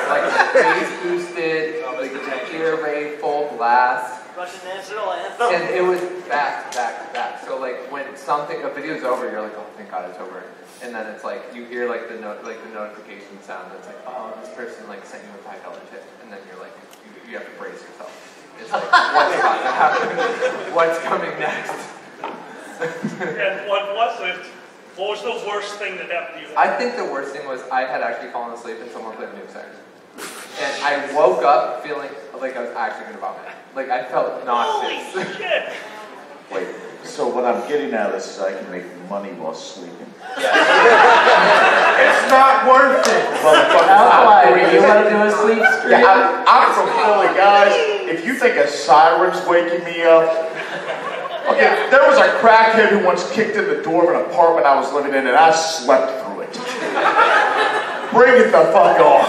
like the bass boosted, like the ear raid, full blast. Russian national anthem. And it was back to back to back. So like when a video's over, you're like, oh, thank God it's over. And then it's like you hear like the notification sound. That's like, oh, this person like sent you a $5 tip, and then you're like, you have to brace yourself. It's like, what's about to happen? What's coming next? And what was the worst thing that happened to you? I think the worst thing was I had actually fallen asleep and someone played Nuke Siren. And I woke up feeling like I was actually going to vomit. Like I felt nauseous. Holy shit! Wait, so what I'm getting at is I can make money while sleeping. It's not worth it, motherfucker. You want to do a sleep stream? Yeah, I'm from Philly, guys. If you think a siren's waking me up, okay, there was a crackhead who once kicked in the door of an apartment I was living in, and I slept through it. Bring it the fuck on.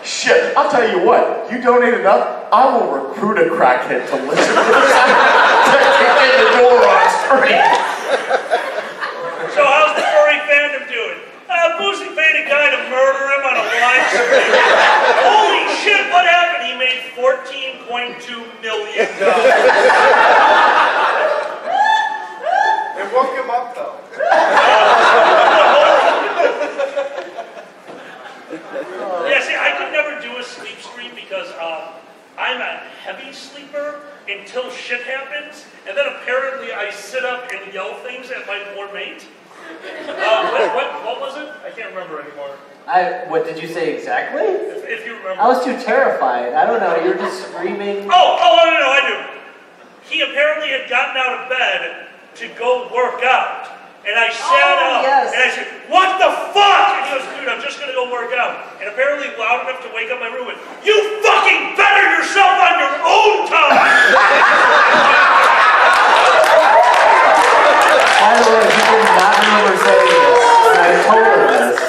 Shit, I'll tell you what, you donate enough, I will recruit a crackhead to listen to this. Kick in the door on stream. So how's the furry fandom doing? Boozy paid a guy to murder him on a live stream. Holy shit, what happened? He made $14.2 million. It woke him up though. Yeah, see, I could never do a sleep stream because I'm a heavy sleeper until shit happens, and then apparently I sit up and yell things at my poor mate. What was it? I can't remember anymore. What did you say exactly? If you remember. I was too terrified. I don't know. You were just screaming. Oh, no, I do. He apparently had gotten out of bed to go work out. And I sat up, yes. and I said, what the fuck? And he goes, dude, I'm just going to go work out. And apparently loud enough to wake up my roommate. You fucking better yourself on your own time! By the way, he did not remember saying this. I told him this.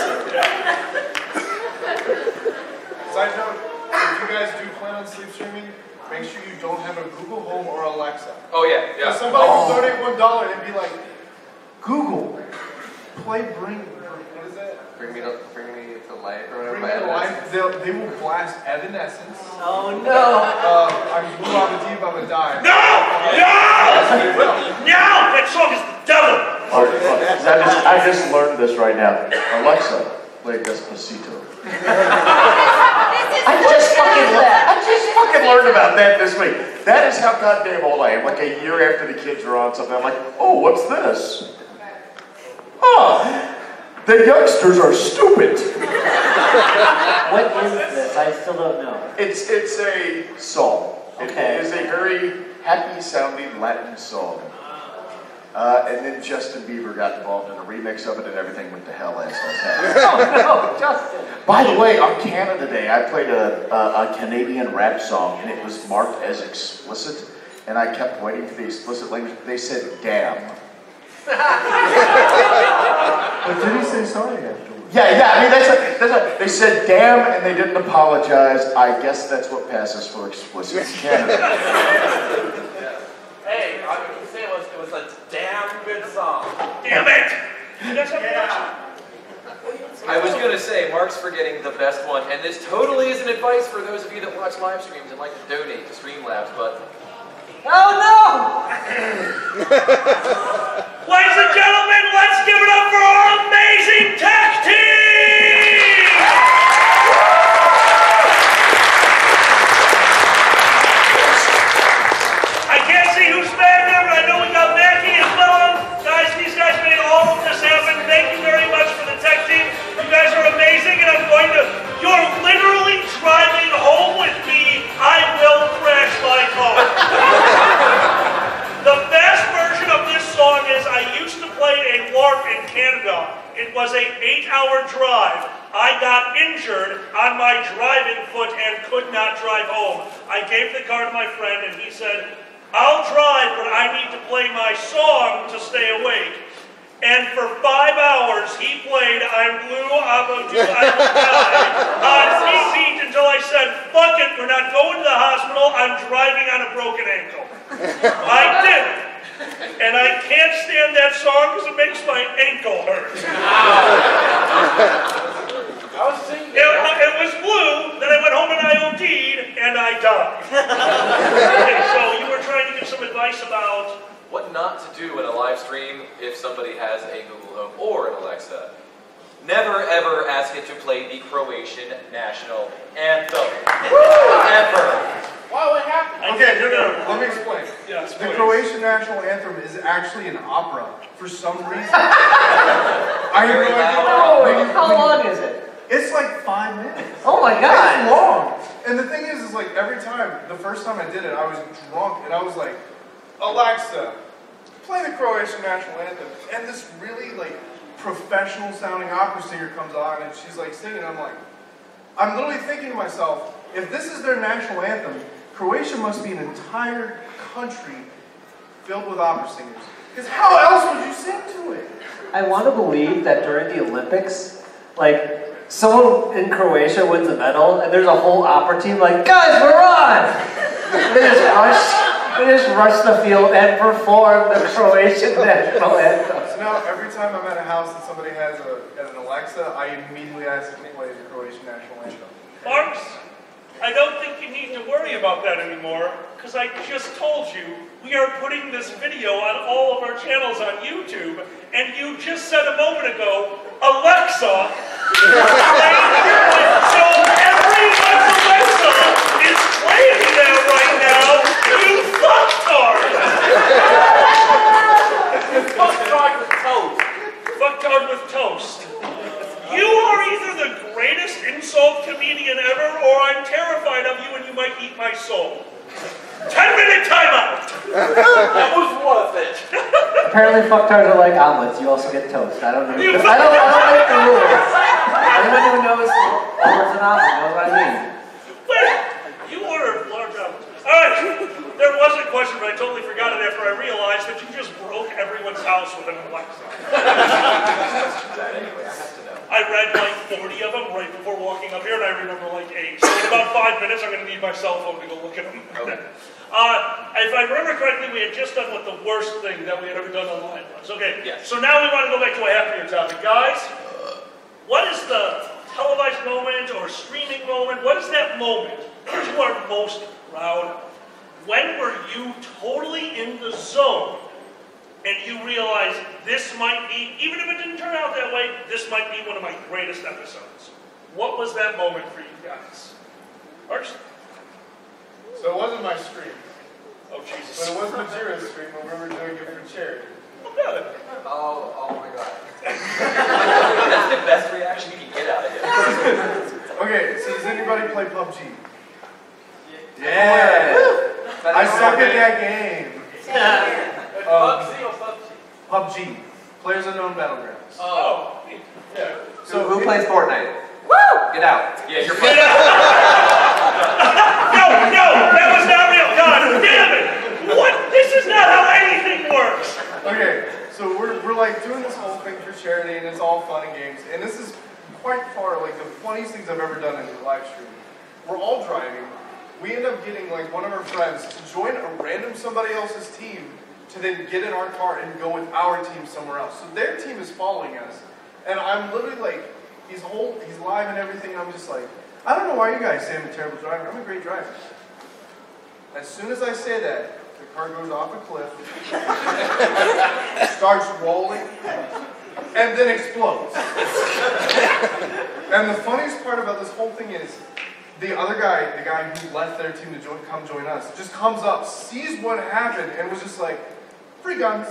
Side note, if you guys do plan on sleep streaming, make sure you don't have a Google Home or Alexa. Oh yeah, yeah. Somebody will donate $1 and be like, Google. play what is that? Bring me to life or whatever. Bring me to life. They will blast Evanescence. Oh no! I'm Blue on the Deep, I'm a die. No! That song is the devil! I just learned this right now. Alexa, play Despacito. I just fucking learned about that this week. That is how goddamn old I am. Like a year after the kids are on something, I'm like, oh, what's this? Oh, the youngsters are stupid. What is this? I still don't know. It's a song. Okay. It is a very happy-sounding Latin song. And then Justin Bieber got involved in a remix of it, and everything went to hell as does that. Oh, no, Justin. By the way, on Canada Day, I played a Canadian rap song, and it was marked as explicit, and I kept waiting for the explicit language. They said, damn. But did he say sorry afterwards? Yeah, I mean, they said damn, and they didn't apologize. I guess that's what passes for explicit in Canada. Hey, all you can say was it was a damn good song. Damn it! That's what I was going to say, Mark's forgetting the best one, and this totally isn't advice for those of you that watch live streams and like to donate to Streamlabs, but... Oh, no! Ladies and gentlemen, let's give it up for our amazing tech team! I can't see who's back there, but I know we got Mackie and Willem. Guys, these guys made all of this happen. Thank you very much for the tech team. You guys are amazing, and you're literally driving home with me. I will crash my car. The best version of this song is I used to play a LARP in Canada. It was an 8-hour drive. I got injured on my driving foot and could not drive home. I gave the car to my friend and he said, I'll drive, but I need to play my song to stay awake. And for 5 hours, he played I'm Blue, I'm a Do, I Will Die on repeat until I said, fuck it, we're not going to the hospital, I'm driving on a broken ankle. I did it. And I can't stand that song because it makes my ankle hurt. I was singing. It was Blue, then I went home and I OD'd, and I died. Okay, so you were trying to give some advice about... What not to do in a live stream if somebody has a Google Home or an Alexa. Never ever ask it to play the Croatian national anthem. Ever. Why would it happen? Okay, no. Let me explain. Yes, The please. Croatian national anthem is actually an opera for some reason. I Very Oh, how long is it? It's like 5 minutes. Oh my It's god! long. And the thing is like every time, the first time I did it, I was drunk and I was like, Alexa, play the Croatian national anthem. And this really like professional sounding opera singer comes on and she's like singing. I'm literally thinking to myself, if this is their national anthem, Croatia must be an entire country filled with opera singers. Because how else would you sing to it? I want to believe that during the Olympics, like, someone in Croatia wins a medal, and there's a whole opera team like, guys, we're on! They just rush the field and perform the Croatian national anthem. So now every time I'm at a house and somebody has an Alexa, I immediately ask them to play the Croatian national anthem. Marks, I don't think you need to worry about that anymore, because I just told you we are putting this video on all of our channels on YouTube, and you just said a moment ago, Alexa, so everyone's Alexa is playing that right now, you fucktard! Fucktard with toast. Fucktard with toast. You are either the greatest insult comedian ever, or I'm terrified of you and you might eat my soul. 10-minute timeout! That was worth it. Apparently fucktards are like omelets, you also get toast. I don't know. I don't make the rules. Anyone who knows what's an omelet knows what I mean. Wait, you ordered large omelets. Alright, there was a question, but I totally forgot it after I realized that you just broke everyone's house with an Alexa. I read like 40 of them right before walking up here, and I remember like 8. So in about 5 minutes, I'm going to need my cell phone to go look at them. Okay. If I remember correctly, we had just done what the worst thing that we had ever done online was. Okay, Yes. so now we want to go back to a happier topic. Guys, what is the televised moment or streaming moment? What is that moment that you are most proud of? When were you totally in the zone and you realize this might be, even if it didn't turn out that way, this might be one of my greatest episodes? What was that moment for you guys? Arch? So it wasn't my stream, Oh, but Jesus. it was Majira's stream when we were doing it for charity. Oh, good. Oh my god. That's the best reaction you can get out of him. Okay, so does anybody play PUBG? Yeah. I suck at that game. PUBG, Players Unknown Battlegrounds. Oh. Yeah. So who plays Fortnite? Woo! Get out. Yeah, you're No, that was not real. God damn it! What? This is not how anything works. Okay, so we're like doing this whole thing for charity, and it's all fun and games. And this is quite far like the funniest things I've ever done in a live stream. We're all driving. We end up getting like one of our friends to join a random somebody else's team to then get in our car and go with our team somewhere else. So their team is following us, and I'm literally like, he's live and everything. And I'm just like, I don't know why you guys say I'm a terrible driver. I'm a great driver. As soon as I say that, the car goes off a cliff, starts rolling, and then explodes. And the funniest part about this whole thing is, the other guy, the guy who left their team to come join us, just comes up, sees what happened, and was just like, free guns.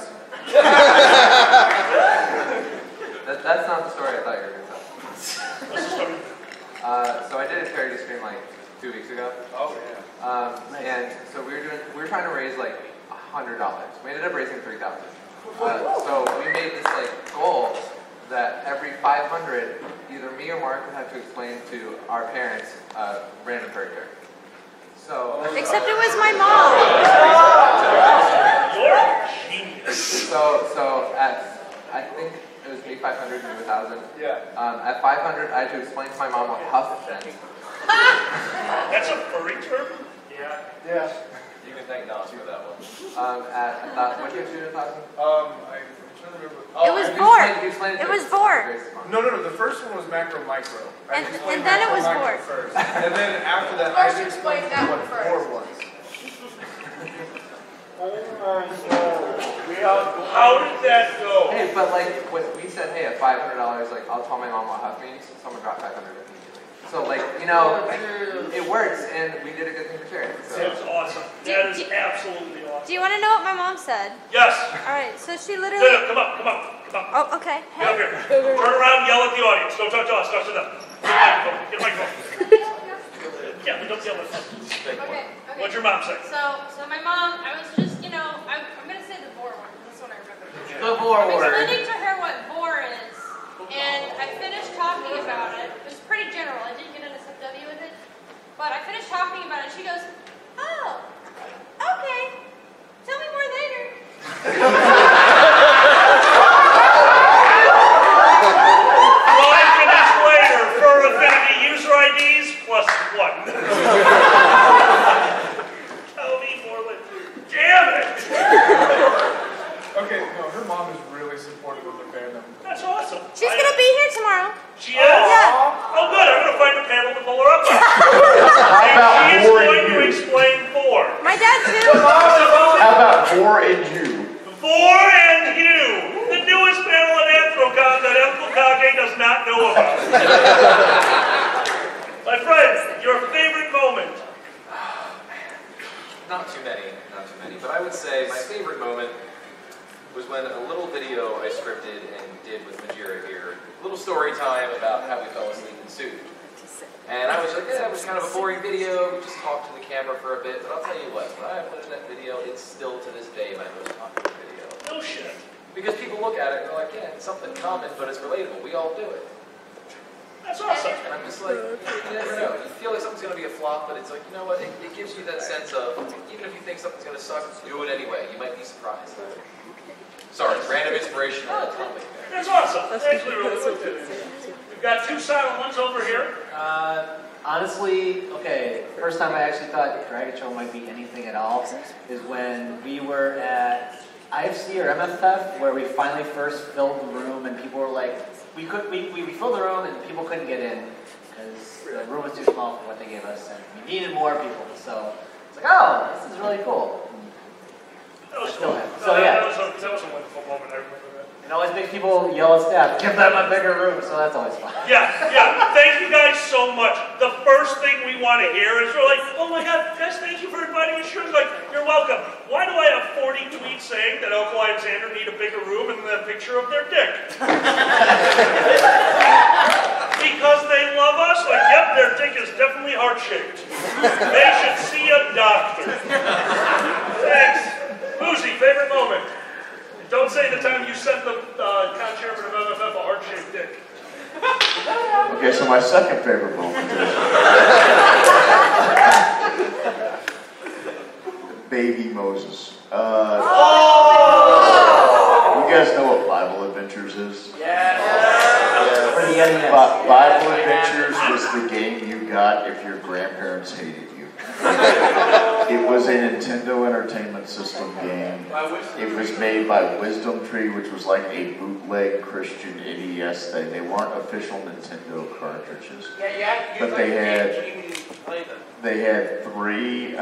That's not the story I thought you were going to tell. What's the story? So I did a charity stream like 2 weeks ago. Oh yeah. And so we were trying to raise like $100. We ended up raising $3,000. So we made this like goal that every 500, either me or Mark would have to explain to our parents random fairy character. So Except it was my mom. You're a genius. So at I think it was me 500 and you 1,000. Yeah. At 500, I had to explain to my mom what huff meant. That's a furry term? Yeah. Yeah. You can thank Nas for that one. What did you do at 1,000? I'm trying to remember. It was bored. It was bored. No. The first one was macro micro. And then it was bored. First. And then after that, First I explain explained that what one first. four was. Oh my God. How did that go? Hey, but like when we said, hey, at $500, like I'll tell my mom what huff means. Someone dropped 500 immediately. So like it works, and we did a good thing for charity. So. That's awesome. That is absolutely awesome. Do you want to know what my mom said? Yes. All right, so she literally. No, come on. Oh, okay. Get up here. Turn around, yell at the audience. Don't talk to us, talk to them. Get a microphone. Yeah, but don't yell at them. Okay. What'd your mom say? So my mom, I was just, I'm going to say the vor word. That's what I remember. The vor I'm word. explaining to her what vor is, and I finished talking about it. It was pretty general. I didn't get an SFW with it, but I finished talking about it. She goes, oh, okay. Tell me more later. 5 minutes later, for Affinity user IDs plus what? Tell me more later. Damn it! Okay, no, her mom is really supportive of the fandom. That's awesome. She's going to be here tomorrow. She is? Yeah. Oh, good. I'm going to find a panel to pull her up on. How And about she is Vor going and to you? explain Vor. My dad, too. How about Vor and you? Vor and you, the newest panel on Anthrocon that Uncle Kage does not know about. My friend, your favorite moment. Not too many, but I would say my favorite moment was when a little video I scripted and did with Majira here, a little story time about how we fell asleep in suit. And I was like, yeah, it was kind of a boring video, we just talked to the camera for a bit, but I'll tell you what, when I put in that video, it's still to this day my most popular video. No shit. Because people look at it and they're like, yeah, it's something common, but it's relatable, we all do it. That's awesome. And I'm just like, you never know. You feel like something's going to be a flop, but it's like, you know what, it gives you that sense of, even if you think something's going to suck, do it anyway. You might be surprised. Sorry, random inspiration on that topic. That's awesome. Actually, really good. We've got 2 silent ones over here. Honestly, okay, first time I actually thought Dragon Show might be anything at all is when we were at IFC or MFF, where we finally first filled the room and people were like, we filled the room and people couldn't get in because the room was too small for what they gave us and we needed more people. So it's like, oh, this is really cool. That was cool. So yeah. That was a wonderful moment. I remember that. It always makes people yell at staff, give them a bigger room, so that's always fun. Yeah. Thank you guys so much. The first thing we want to hear is we're like, oh my God, guys, thank you for inviting us. Sure, like, you're welcome. Why do I have 40 tweets saying that Uncle Alexander need a bigger room and the picture of their dick? Because they love us? Like, yep, their their dick is definitely heart-shaped. They should see a doctor. Thanks. Boozy, favorite moment? And don't say the time you sent the con-chairman of MFF a heart-shaped dick. Okay, so my second favorite moment is Baby Moses. You guys know what Bible Adventures is? Yes. Bible Adventures was the game you got if your grandparents hated you. It was a Nintendo Entertainment System game. It was made by Wisdom Tree, which was like a bootleg Christian NES thing. They weren't official Nintendo cartridges. But they had 3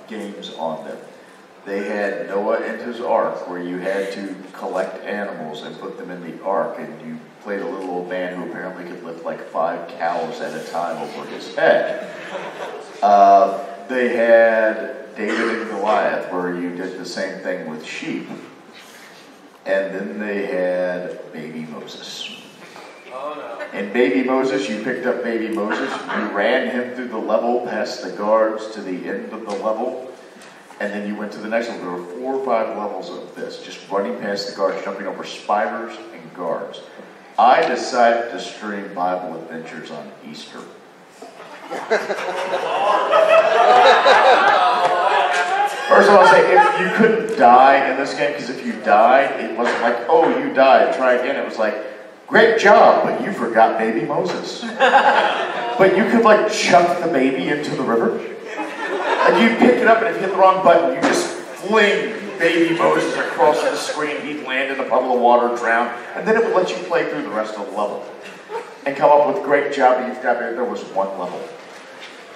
games on them. They had Noah and his Ark, where you had to collect animals and put them in the Ark, and you played a little old man who apparently could lift like 5 cows at a time over his head. They had David and Goliath, where you did the same thing with sheep. And then they had Baby Moses. Oh no. And Baby Moses, you picked up Baby Moses, you ran him through the level, past the guards to the end of the level, and then you went to the next level. There were 4 or 5 levels of this, just running past the guards, jumping over spiders and guards. I decided to stream Bible Adventures on Easter. First of all, I'll say, if you couldn't die in this game, because if you died, it wasn't like, oh, you died, try again. It was like, great job, but you forgot Baby Moses. But you could like chuck the baby into the river. Like you pick it up, and if you hit the wrong button, you just fling Baby Moses across the screen. He'd land in a puddle of water, drown, and then it would let you play through the rest of the level. And come up with great job, you've got there was 1 level.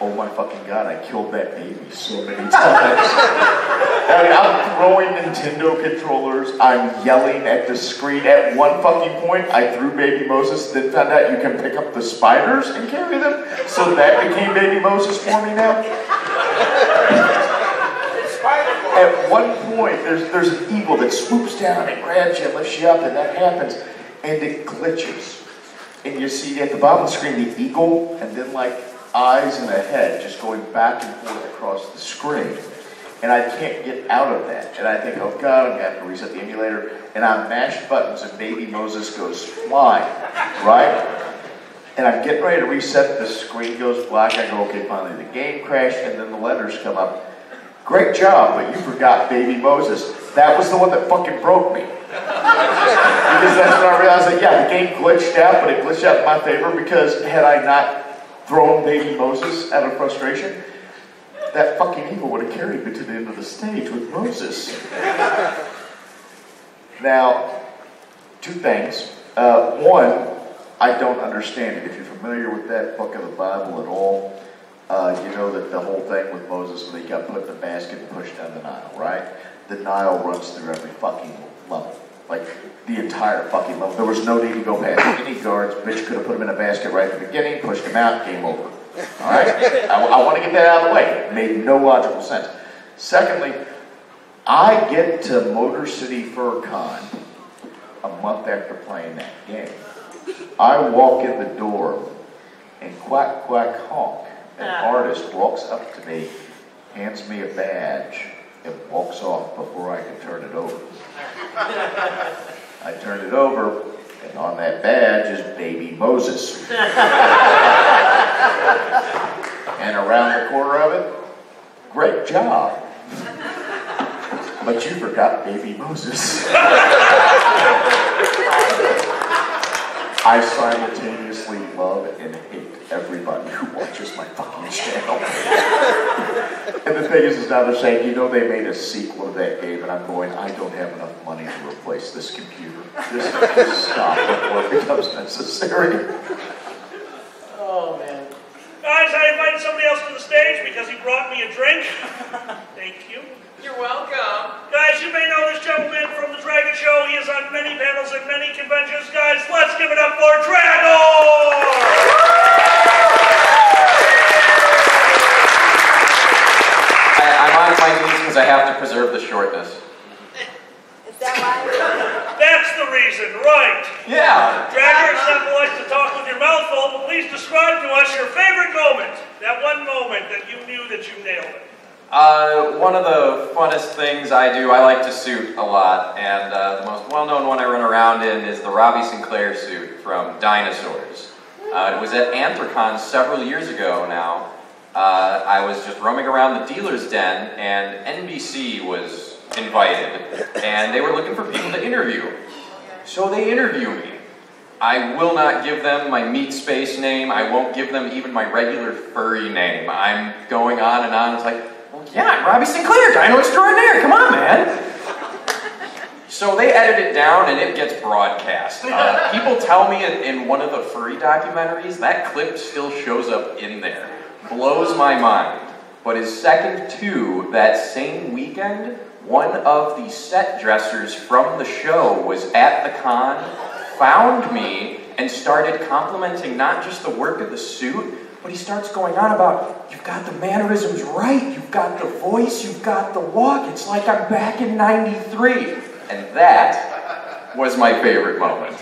Oh my fucking God, I killed that baby so many times. I mean, I'm throwing Nintendo controllers, I'm yelling at the screen. At one fucking point, I threw Baby Moses, then found out you can pick up the spiders and carry them. So that became Baby Moses for me now. At one point, there's an eagle that swoops down and grabs you and lifts you up, and that happens, and it glitches. And you see at the bottom of the screen the eagle, and then like eyes and a head just going back and forth across the screen. And I can't get out of that. And I think, oh God, I'm going to have to reset the emulator. And I mash buttons and Baby Moses goes flying, right? And I'm getting ready to reset, the screen goes black. I go, okay, finally the game crashed, and then the letters come up. Great job, but you forgot Baby Moses. That was the one that fucking broke me. Because that's when I realized that, yeah, the game glitched out, but it glitched out in my favor because had I not thrown Baby Moses out of frustration, that fucking eagle would have carried me to the end of the stage with Moses. Now, 2 things. One, I don't understand it. If you're familiar with that book of the Bible at all, you know that the whole thing with Moses, when he got put in the basket and pushed down the Nile, right? The Nile runs through every fucking level. Like, the entire fucking level. There was no need to go past any guards. Bitch could have put him in a basket right at the beginning, pushed him out, game over. Alright? I want to get that out of the way. It made no logical sense. Secondly, I get to Motor City Fur Con a month after playing that game. I walk in the door, and quack, quack, honk. An artist walks up to me, hands me a badge, and walks off before I can turn it over. I turn it over, and on that badge is Baby Moses. And around the corner of it, great job. But you forgot Baby Moses. I simultaneously love and hate everybody who watches my fucking channel. And the thing is now they're saying, you know, they made a sequel to that game, and I'm going, I don't have enough money to replace this computer. This has to stop before it becomes necessary. Oh, man. Guys, I invited somebody else to the stage because he brought me a drink. Thank you. You're welcome. Guys, you may know this gentleman from the Dragon Show. He is on many panels and many conventions. Guys, let's give it up for Dragor! I'm on my knees because I have to preserve the shortness. Is that why? That's the reason, right. Yeah. Dragger, it's not polite to talk with your mouth full, but please describe to us your favorite moment. That one moment that you knew that you nailed it. One of the funnest things I do, I like to suit a lot, and the most well-known one I run around in is the Robbie Sinclair suit from Dinosaurs. It was at Anthrocon several years ago now. I was just roaming around the dealer's den, and NBC was invited, and they were looking for people to interview. So they interview me. I will not give them my meat space name. I won't give them even my regular furry name. I'm going on and on. It's like, well, yeah, I'm Robbie Sinclair, Dino Extraordinaire. Come on, man. So they edit it down and it gets broadcast. People tell me in one of the furry documentaries, that clip still shows up in there. Blows my mind. But his second to that same weekend, one of the set dressers from the show was at the con, found me, and started complimenting not just the work of the suit, but he starts going on about, you've got the mannerisms right, you've got the voice, you've got the walk, it's like I'm back in '93. And that was my favorite moment.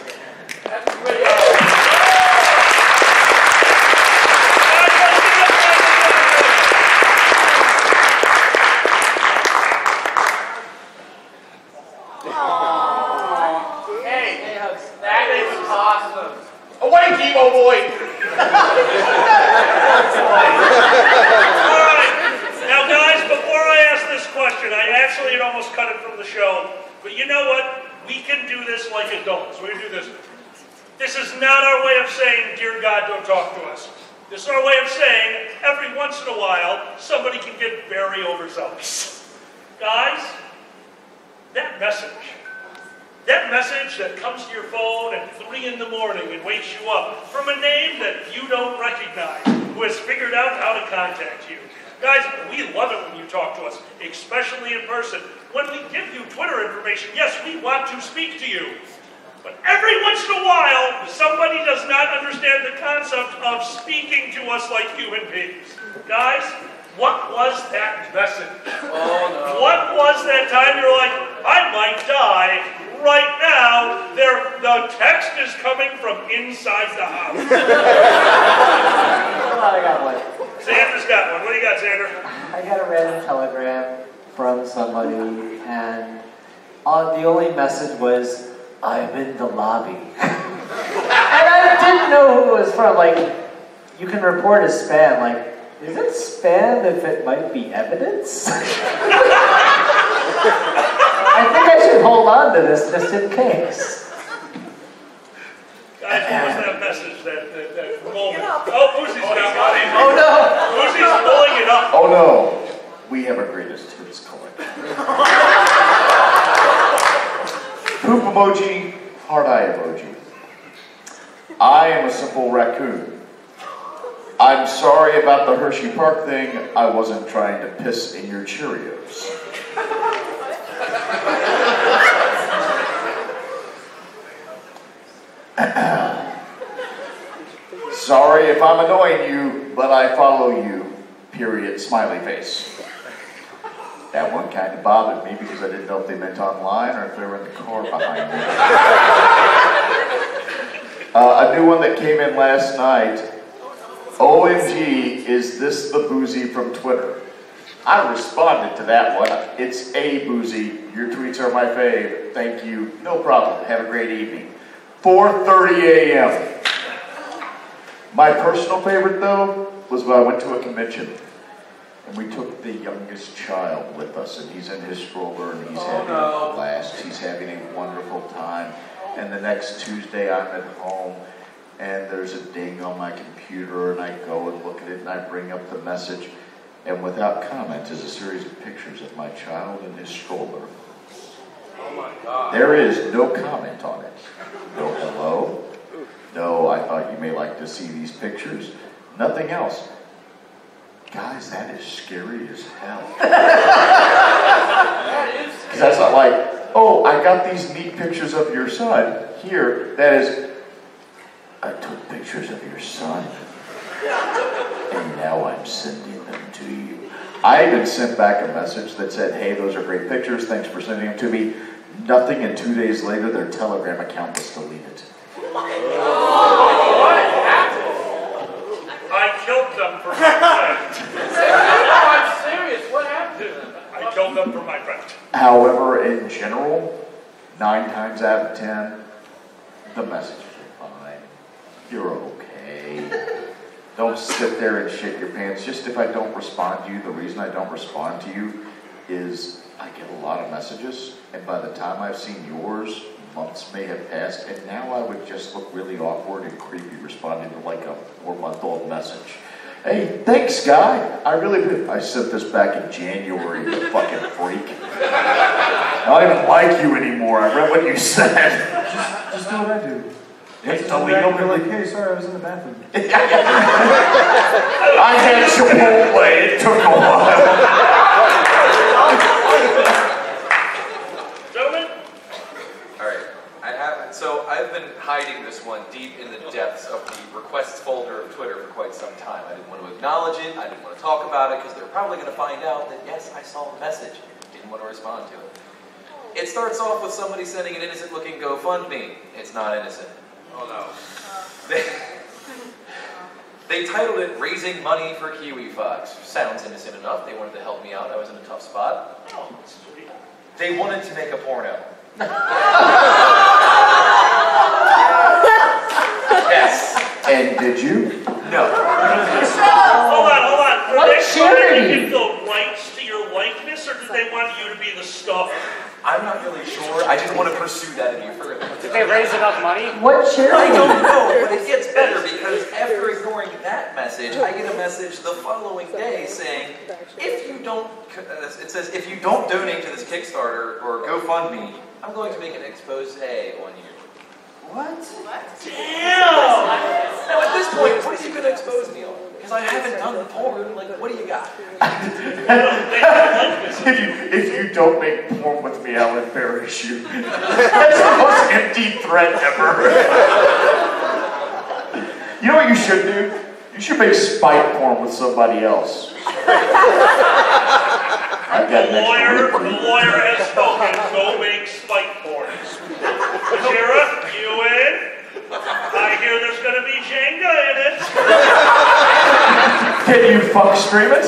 Awake, emo boy! Alright, now guys, before I ask this question, I actually had almost cut it from the show, but you know what? We can do this like adults. We can do this. This is not our way of saying, dear God, don't talk to us. This is our way of saying, every once in a while, somebody can get very overzealous. Guys, that message that comes to your phone at 3 in the morning and wakes you up from a name that you don't recognize, who has figured out how to contact you. Guys, we love it when you talk to us, especially in person. When we give you Twitter information, yes, we want to speak to you. But every once in a while, somebody does not understand the concept of speaking to us like human beings. Guys, what was that message? Oh, no. What was that time you're like, I might die right now? The text is coming from inside the house. I got one. Xander's got one. What do you got, Xander? I got a random telegram from somebody, and the only message was, I'm in the lobby. And I didn't know who it was from. Like, you can report as spam. Like, is it spam if it might be evidence? I think I should hold on to this just in case. Guys, what was that message, that moment? Oh, Boosie's got one. Oh no! Boosie's pulling it up. Oh no, we have our greatest hits collection. Poop emoji, heart eye emoji. I am a simple raccoon. I'm sorry about the Hershey Park thing. I wasn't trying to piss in your Cheerios. Sorry if I'm annoying you, but I follow you. Period. Smiley face. That one kind of bothered me because I didn't know if they meant online or if they were in the car behind me. A new one that came in last night. OMG, is this the Boozy from Twitter? I responded to that one. It's a Boozy. Your tweets are my fave. Thank you. No problem. Have a great evening. 4:30 a.m. My personal favorite, though, was when I went to a convention. And we took the youngest child with us, and he's in his stroller, and he's having a blast. He's having a wonderful time. And the next Tuesday, I'm at home, and there's a ding on my computer, and I go and look at it, and I bring up the message, and without comment is a series of pictures of my child in his stroller. Oh my God. There is no comment on it. No hello. No, I thought you may like to see these pictures. Nothing else. Guys, that is scary as hell. Because that's not like, oh, I got these neat pictures of your son. Here, that is, I took pictures of your son. And now I'm sending them to you. I even sent back a message that said, hey, those are great pictures. Thanks for sending them to me. Nothing, and 2 days later, their Telegram account was deleted. I killed them for my friend. No, I'm serious. What happened? I killed them for my friend. However, in general, 9 times out of 10, the messages are fine. You're okay. Don't sit there and shit your pants. Just if I don't respond to you, the reason I don't respond to you is I get a lot of messages, and by the time I've seen yours, months may have passed, and now I would just look really awkward and creepy responding to like a 4-month-old message. Hey, thanks, guy. I really did. I sent this back in January, you fucking freak. I don't even like you anymore. I read what you said. Just do what I do. Hey, Tell me, you're like, hey, sorry, I was in the bathroom. I had Chipotle. It took a while. Gentlemen? Alright, so I've been hiding this one deep in the depths of the requests folder of Twitter for quite some time. I didn't want to acknowledge it, I didn't want to talk about it, because they're probably going to find out that yes, I saw the message. Didn't want to respond to it. It starts off with somebody sending an innocent-looking GoFundMe. It's not innocent. Oh no. They titled it Raising Money for Kiwi Fox. Sounds innocent enough. They wanted to help me out. I was in a tough spot. Oh, sweet. They wanted to make a porno. Yes. And did you? No. Hold on. Were What they trying to charity? give the rights to your likeness, or did they want you to be the star? I'm not really sure. I didn't want to pursue that any further. Did they raise enough money? What I charity? don't know, but it gets better because after ignoring that message, I get a message the following day saying, if you don't, it says, if you don't donate to this Kickstarter or GoFundMe, I'm going to make an expose on you. What? Damn! Now at this point, what are you going to expose me on? Because I haven't done the porn. Like, what do you got? If you don't make porn with me, I'll embarrass you. That's the most empty threat ever. You know what you should do? You should make spite porn with somebody else. The lawyer has spoken. Go make spite porn. Jira, you in? I hear there's going to be Jenga in it. Can you fuck stream it?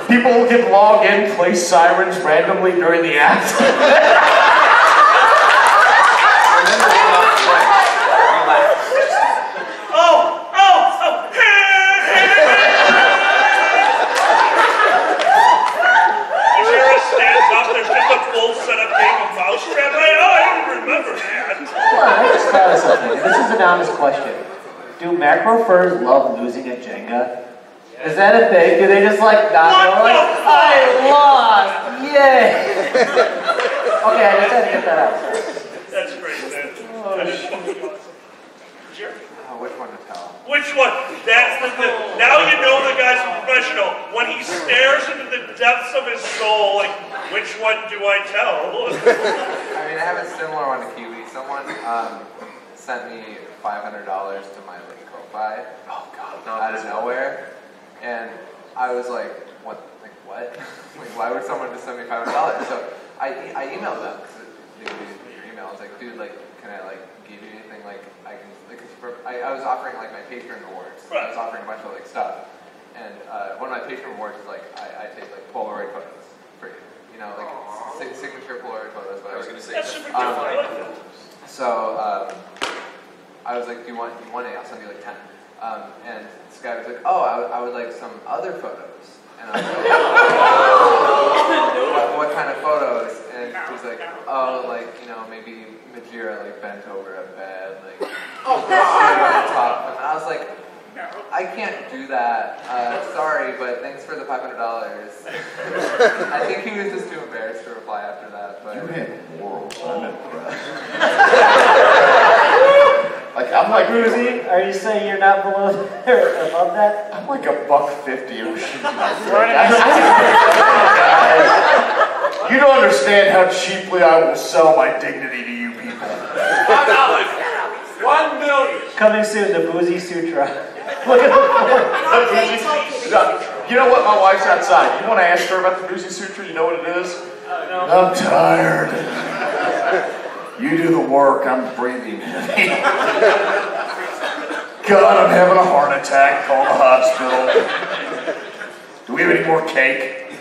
People can log in, play sirens randomly during the act. Jira stands up. There's just a full setup game of mousetrap. I don't remember that. Hold on, I just thought of something. This is an honest question. Do macro furs love losing at Jenga? Is that a thing? Do they just like not know? Like, I lost! Yay! Okay, I just had to get that out. That's great, man. Jira? Which one to tell? Which one? That's now you know the guy's a professional. When he stares into the depths of his soul, like, which one do I tell? I mean, I have a similar one to Kiwi. Someone sent me $500 to my link profile. Oh God! Out of nowhere, and I was like, "What? Like what? Like, why would someone just send me $500?" So I emailed them because they used your email. I was like, "Dude, like, can I like give you anything? Like, I can like." I was offering like my patron rewards. I was offering a bunch of like stuff, and one of my patron rewards is like I take like Polaroid photos for you. You know, like signature Polaroid photos. But I was going to say That's super cute. I like that. So I was like, do you want 8? I'll send you like 10. And this guy was like, oh, I would like some other photos. And I was like, what kind of photos? And he was like, oh, like, you know, maybe Majira like bent over a bed, like on top. And I was like, I can't do that. Sorry, but thanks for the $500. I think he was just too embarrassed to reply after that. But You have morals. I'm impressed. Like I'm like Boozy, are you saying you're not below or above that? I'm like $150 or shit. You don't understand how cheaply I will sell my dignity to you people. $5. 1 million. Coming soon, the Boozy Sutra. Look at the You know what? My wife's outside. You want to ask her about the Boozy Sutra? You know what it is? no. I'm tired. You do the work, I'm breathing heavy. God, I'm having a heart attack. Call the hospital. Do we have any more cake?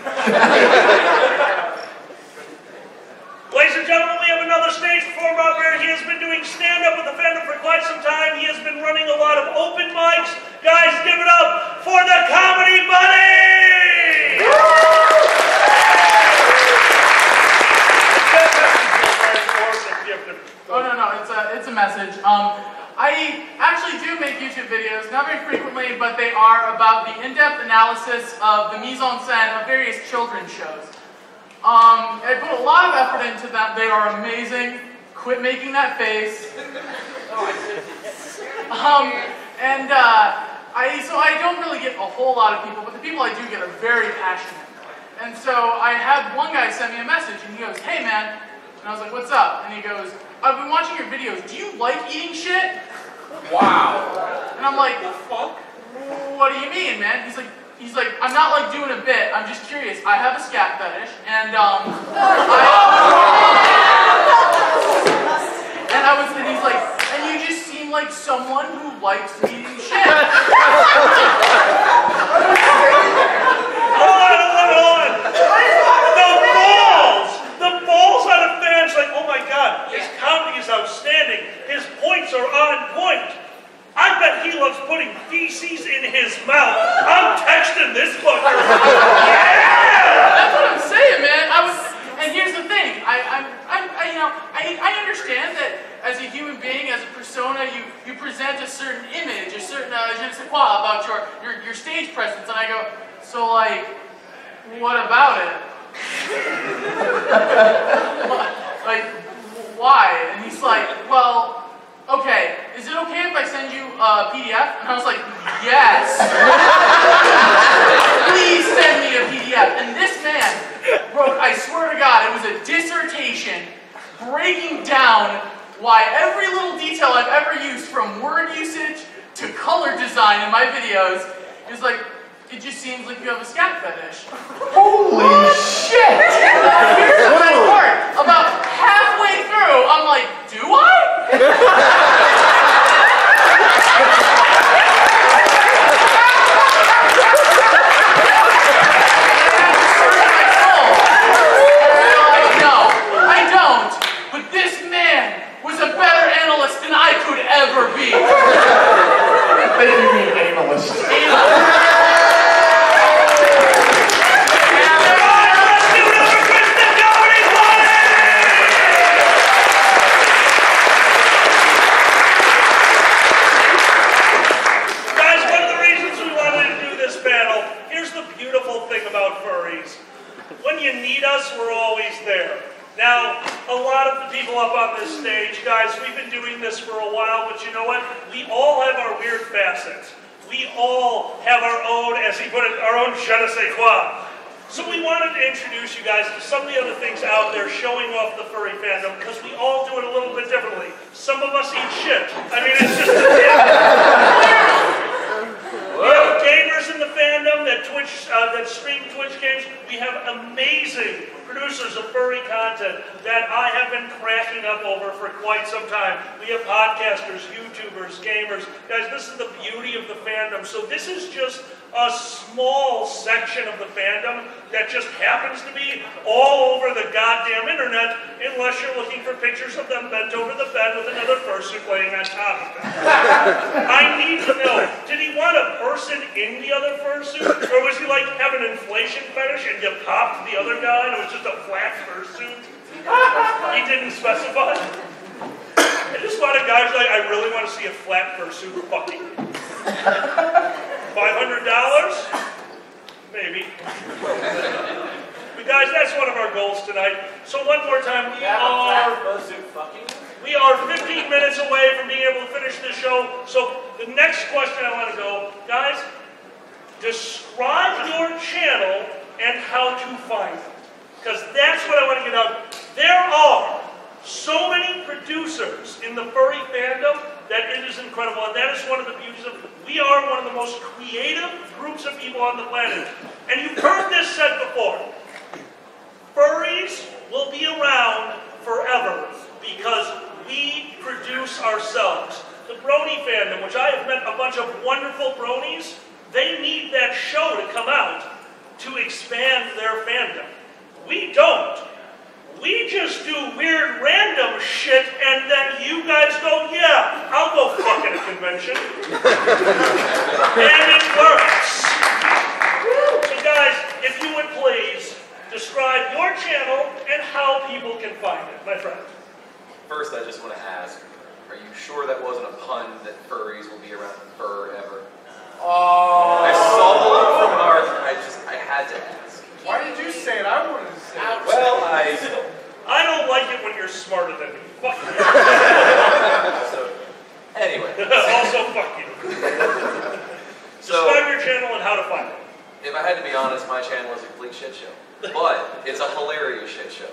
Ladies and gentlemen, we have another stage performer out here. He has been doing stand-up with the fandom for quite some time. He has been running a lot of open mics. Guys, give it up for the Comedy Buddy! Oh, no, it's a message. I actually do make YouTube videos, not very frequently, but they are about the in-depth analysis of the mise-en-scène of various children's shows. I put a lot of effort into them. They are amazing. Quit making that face. So I don't really get a whole lot of people, but the people I do get are very passionate. And so I had one guy send me a message, and he goes, "Hey, man." And I was like, "What's up?" And he goes, "I've been watching your videos. Do you like eating shit?" Wow. And I'm like, "The fuck? What do you mean, man?" He's like, "I'm not like doing a bit. I'm just curious. I have a scat fetish, and and he's like, and you just seem like someone who likes eating shit." Hold on. The balls out of fans like, oh my God, his comedy is outstanding. His points are on point. I bet he loves putting feces in his mouth. I'm texting this fucker. Yeah! That's what I'm saying, man. And here's the thing. I understand that as a human being, as a persona, you present a certain image, a certain je ne sais quoi about your stage presence, and I go, so like, what about it? Like, why? And he's like, well, okay, is it okay if I send you a PDF? And I was like, yes. Please send me a PDF. And this man wrote, I swear to God, it was a dissertation breaking down why every little detail I've ever used, from word usage to color design in my videos, is like, it just seems like you have a scat fetish. Holy shit! Here's the best part. About halfway through, I'm like, do I? No, I don't. But this man was a better analyst than I could ever be. I think you mean analyst. When you need us, we're always there. Now, a lot of the people up on this stage, guys, we've been doing this for a while, but you know what? We all have our weird facets. We all have our own, as he put it, our own je ne sais quoi. So we wanted to introduce you guys to some of the other things out there showing off the furry fandom, because we all do it a little bit differently. Some of us eat shit. I mean, it's just we have gamers in the fandom that stream Twitch games. We have amazing producers of furry content that I have been cracking up over for quite some time. We have podcasters, YouTubers, gamers. Guys, this is the beauty of the fandom. So this is just a small section of the fandom that just happens to be all over the goddamn internet, unless you're looking for pictures of them bent over the bed with another fursuit laying on top of them. I need to know, did he want a person in the other fursuit? Or was he like have an inflation fetish and you popped the other guy and it was just a flat fursuit? He didn't specify. I just want a guy who's like, I really want to see a flat fursuit fucking. $500? Maybe. But guys, that's one of our goals tonight. So one more time, we are 15 minutes away from being able to finish this show. So the next question I want to go, guys, describe your channel and how to find it. Because that's what I want to get out. There are so many producers in the furry fandom that it is incredible. And that is one of the beauties of it. We are one of the most creative groups of people on the planet. And you've heard this said before. Furries will be around forever because we produce ourselves. The Brony fandom, which I have met a bunch of wonderful Bronies, they need that show to come out to expand their fandom. We don't. We just do weird random shit and then you guys go, yeah, I'll go fuck at a convention. And it works. So guys, if you would please, describe your channel and how people can find it, my friend. First, I just want to ask, are you sure that wasn't a pun that furries will be around forever? Oh. I saw the look from Mark, I had to ask. Why did you say it? I wanted to say it. Well, I don't like it when you're smarter than me. Fuck you. So, anyway. Also, fuck you. So, describe your channel and how to find it. If I had to be honest, my channel is a complete shit show. But it's a hilarious shit show.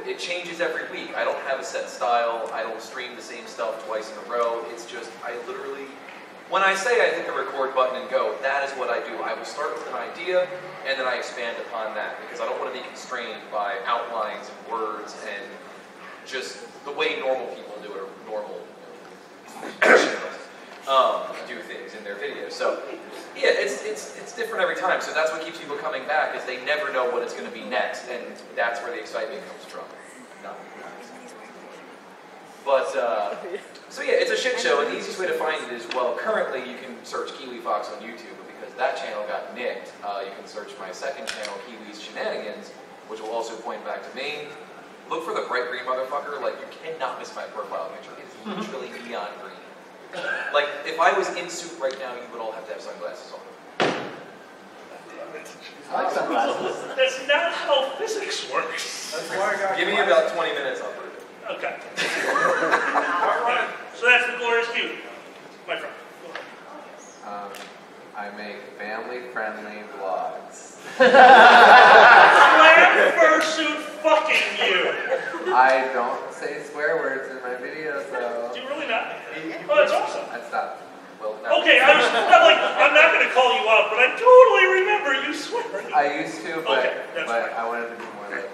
It changes every week. I don't have a set style. I don't stream the same stuff twice in a row. It's just, I literally, when I say I hit the record button and go, that is what I do. I will start with an idea, and then I expand upon that, because I don't want to be constrained by outlines and words and just the way normal people do it, or normal do things in their videos. So, yeah, it's different every time. So that's what keeps people coming back, is they never know what it's going to be next, and that's where the excitement comes from. But, so yeah, it's a shit show, and the easiest way to find it is, well, currently you can search Kiwi Fox on YouTube, but because that channel got nicked, you can search my second channel, Kiwi's Shenanigans, which will also point back to me. Look for the bright green motherfucker. Like, you cannot miss my profile picture. It's literally neon green. Like, if I was in suit right now, you would all have to have sunglasses on. I like sunglasses. That's not how physics works. That's why I got Give me about 20 minutes, I'll prove it. Okay. So that's the glorious Q, my friend. I make family-friendly vlogs. Slam fursuit fucking you. I don't say swear words in my videos, though. Do you really not? Oh, that's awesome. I stopped. Well, no. Okay, I'm not going to call you out, but I totally remember you swearing. I used to, but, okay, but I wanted to be more like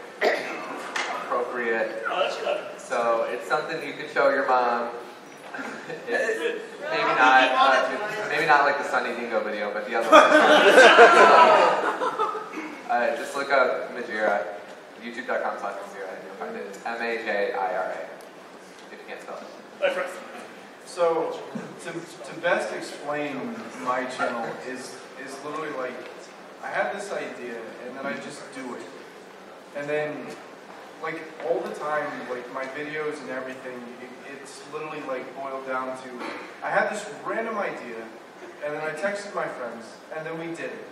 appropriate. Oh, that's good. So it's something you can show your mom. Maybe not like the Sunny Dingo video, but the other one. Just look up Majira, youtube.com/Majira, and you'll find it. M-A-J-I-R-A, if you can't spell it. That's right. So, to best explain my channel is literally like, I have this idea, and then I just do it. And then, like, all the time, like, my videos and everything, it's literally, like, boiled down to, I had this random idea, and then I texted my friends, and then we did it.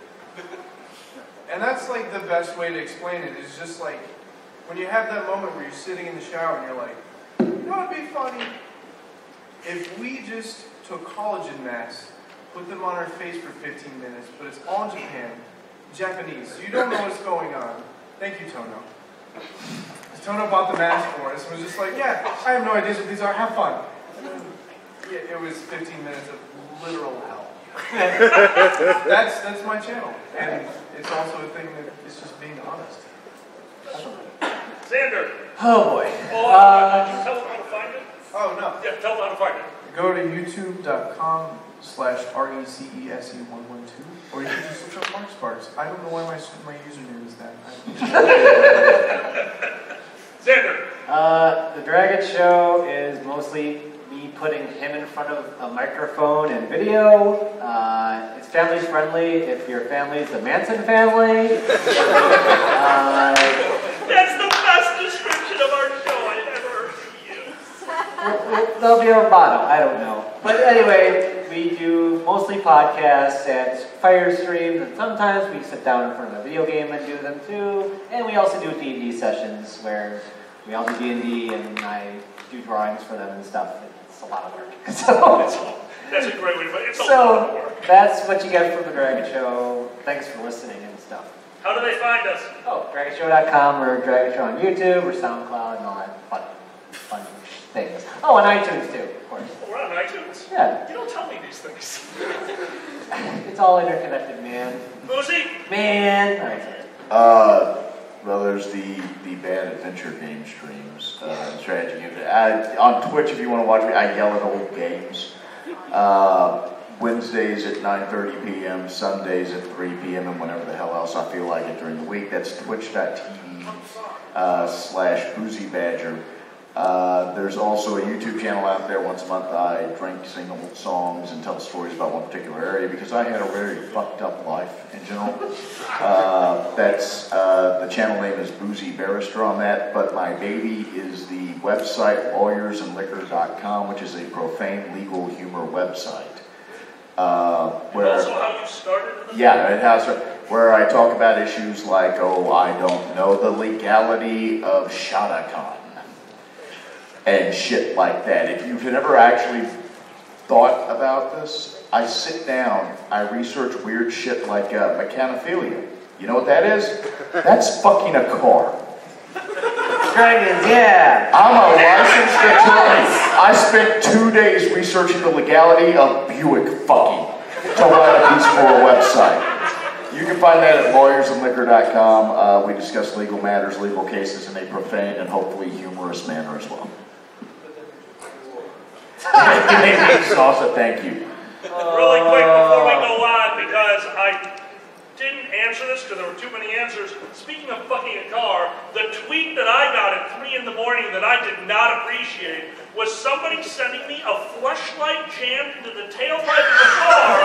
And that's, like, the best way to explain it, is just, like, when you have that moment where you're sitting in the shower, and you're like, you know what'd be funny? If we just took collagen masks, put them on our face for 15 minutes, but it's all in Japanese, so you don't know what's going on. Thank you, Tono. Tono bought the mask for us and was just like, yeah, I have no idea what these are, have fun. And then, yeah, it was 15 minutes of literal hell. That's my channel, and it's also a thing that is just being honest. Xander. Oh boy. Did you tell them how to find it? Oh, no. Yeah, tell them how to find it. Go to youtube.com/RECESE112, or you can just look up Mark Sparks. I don't know why my username is that. Xander. The Dragon Show is mostly me putting him in front of a microphone and video. It's family friendly if your family is the Manson family. That's the best description of our show I've ever used. There'll be a bottom, I don't know. But anyway, we do mostly podcasts and fire streams, and sometimes we sit down in front of a video game and do them too. And we also do D&D sessions where we all do D&D and I do drawings for them and stuff. It's a lot of work. That's a great way to put it. It's a lot of work. That's what you get from the Dragon Show. Thanks for listening and stuff. How do they find us? Oh, dragonshow.com or Dragon Show on YouTube or SoundCloud and all that fun things. Oh, and iTunes too, of course. Oh, we're on iTunes? Yeah. You don't tell me these things. It's all interconnected, man. Boozy? Man. All right. Well, there's the bad adventure game streams, strategy games. On Twitch, if you want to watch me, I yell at old games. Wednesdays at 9:30 p.m., Sundays at 3 p.m., and whenever the hell else I feel like it during the week. That's twitch.tv/boozybadger. There's also a YouTube channel out there. Once a month I drink, sing old songs, and tell stories about one particular area because I had a very fucked up life in general. The channel name is Boozy Barrister on that, but my baby is the website lawyersandliquor.com, which is a profane legal humor website. Where, also how you started with it has where I talk about issues like, I don't know the legality of Shadacon and shit like that. If you've never actually thought about this, I sit down, I research weird shit like mechanophilia. You know what that is? That's fucking a car. Dragons, yeah. I'm a licensed attorney. I spent 2 days researching the legality of Buick fucking to write a piece for a website. You can find that at lawyersandliquor.com. We discuss legal matters, legal cases in a profane and hopefully humorous manner as well. Salsa, thank you. Really quick before we go on, because I didn't answer this because there were too many answers. Speaking of fucking a car, the tweet that I got at 3 in the morning that I did not appreciate was somebody sending me a fleshlight jammed into the tailpipe of the car,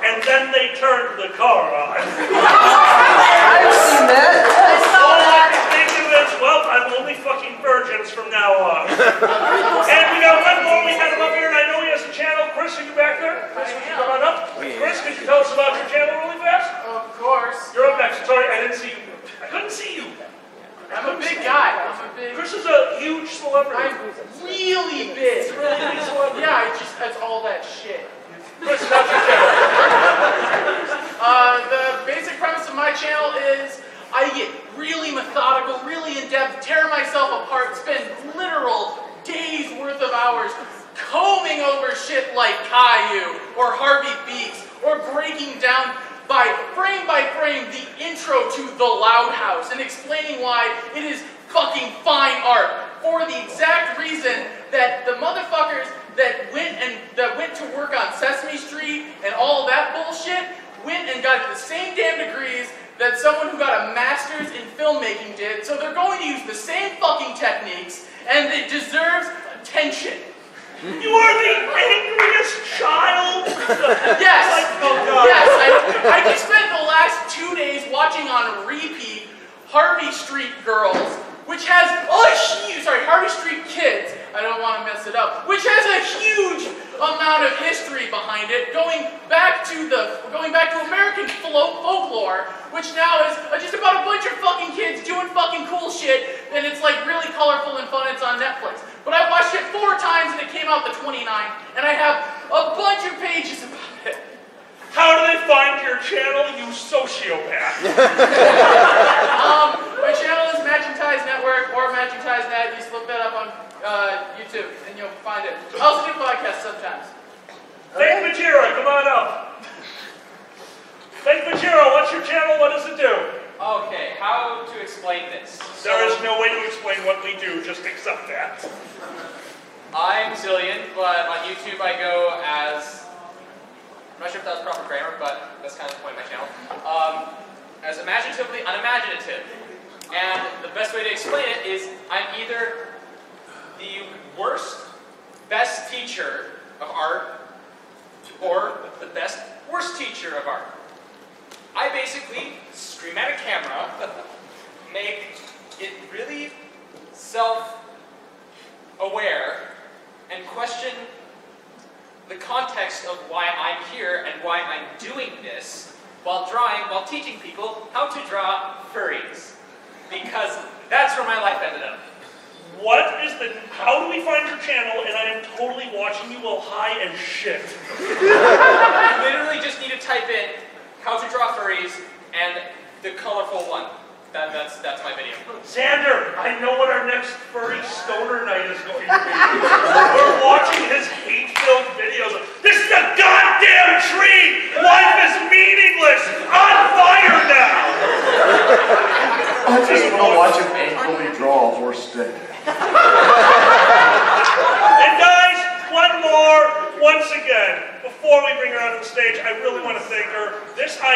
and then they turned the car on. I've seen that. I saw All I that. can think of is, well, I'm only fucking virgins from now on. And we got one more. We had him up here, and I know he has a channel. Chris, are you back there? Chris, would you come on up? Chris, could you tell us about your channel really fast? Of course. You're up next. Sorry, I didn't see you. I couldn't see you. I'm a big guy. Chris is a huge celebrity. I'm really big. Really big celebrity. Yeah, that's all that shit. Chris, that's your channel. The basic premise of my channel is I get really methodical, really in-depth, tear myself apart, spend literal days worth of hours combing over shit like Caillou or Harvey Beaks or breaking down by frame the intro to The Loud House and explaining why it is fucking fine art for the exact reason that the motherfuckers that went to work on Sesame Street and all that bullshit went and got the same damn degrees that someone who got a master's in filmmaking did, so they're going to use the same fucking techniques and it deserves attention. You are the angriest child! Yes! Oh God. Yes, I just spent the last 2 days watching on repeat Harvey Street Girls, which has Harvey Street Kids, I don't want to mess it up, which has a huge amount of history behind it, going back to American folklore, which now is just about a bunch of fucking kids doing fucking cool shit, and it's like really colorful and fun. It's on Netflix. But I watched it 4 times and it came out the 29th, and I have a bunch of pages about it. How do they find your channel, you sociopath? My channel is Matchingtize Network or Matchingtize.net. You just look that up on YouTube and you'll find it. I also do podcasts sometimes. Thank Majira, come on up. Thank Majira, what's your channel? What does it do? Okay, how to explain this? There is no way to explain what we do, just accept that. I'm Zillion, but on YouTube I go as, I'm not sure if that was proper grammar, but that's kind of the point of my channel, as imaginatively unimaginative. And the best way to explain it is I'm either the best teacher of art, or the worst teacher of art. I basically scream at a camera, make it really self-aware, and question the context of why I'm here and why I'm doing this while teaching people how to draw furries. Because that's where my life ended up. How do we find your channel? And I am totally watching you while high as shit. You literally just need to type in how to draw furries and the colorful one. That's my video. Xander, I know what our next furry stoner night is going to be. We're watching his hate-filled videos. This is a goddamn tree! Life is meaningless! On fire now!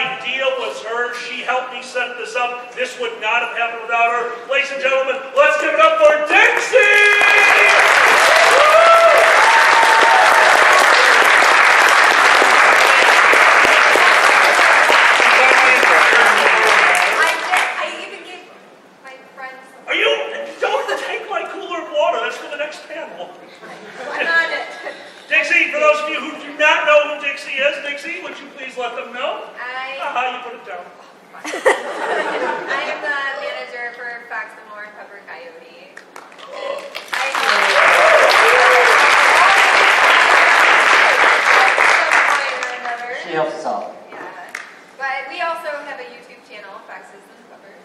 idea was hers. She helped me set this up. This would not have happened without her. Ladies and gentlemen, let's give it up for Dixie! Dixie, for those of you who do not know who Dixie is, Dixie, would you please let them know? You put it down. I am the manager for Fox and More and Pepper Coyote. She helps us out. Yeah. But we also have a YouTube channel, Foxes and Peppers.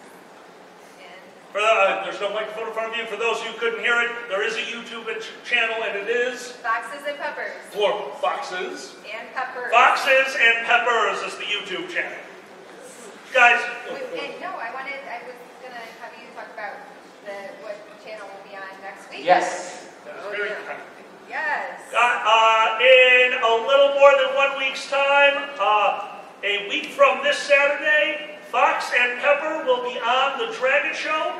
There's no microphone in front of you. For those who couldn't hear it, there is a YouTube channel, and it is Foxes and Peppers. Plural. Foxes. And Peppers. Foxes and Peppers is the YouTube channel. Guys. I was gonna have you talk about what channel will be on next week. Yes. Yes. In a little more than 1 week's time, a week from this Saturday, Fox and Pepper will be on The Dragon Show.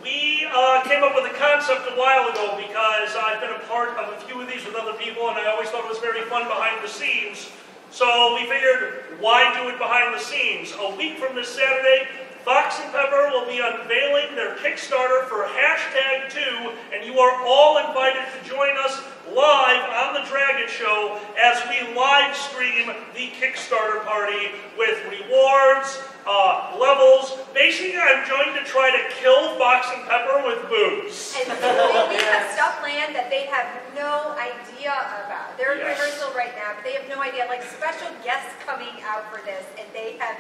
We came up with a concept a while ago because I've been a part of a few of these with other people, and I always thought it was very fun behind the scenes. So we figured, why do it behind the scenes? A week from this Saturday, Fox and Pepper will be unveiling their Kickstarter for #2, and you are all invited to join us live on The Dragon Show as we live stream the Kickstarter party with rewards, levels. Basically, I'm going to try to kill Fox and Pepper with booze. And we have stuff planned that they have no idea about. They're in rehearsal right now, but they have no idea. Like special guests coming out for this, and they have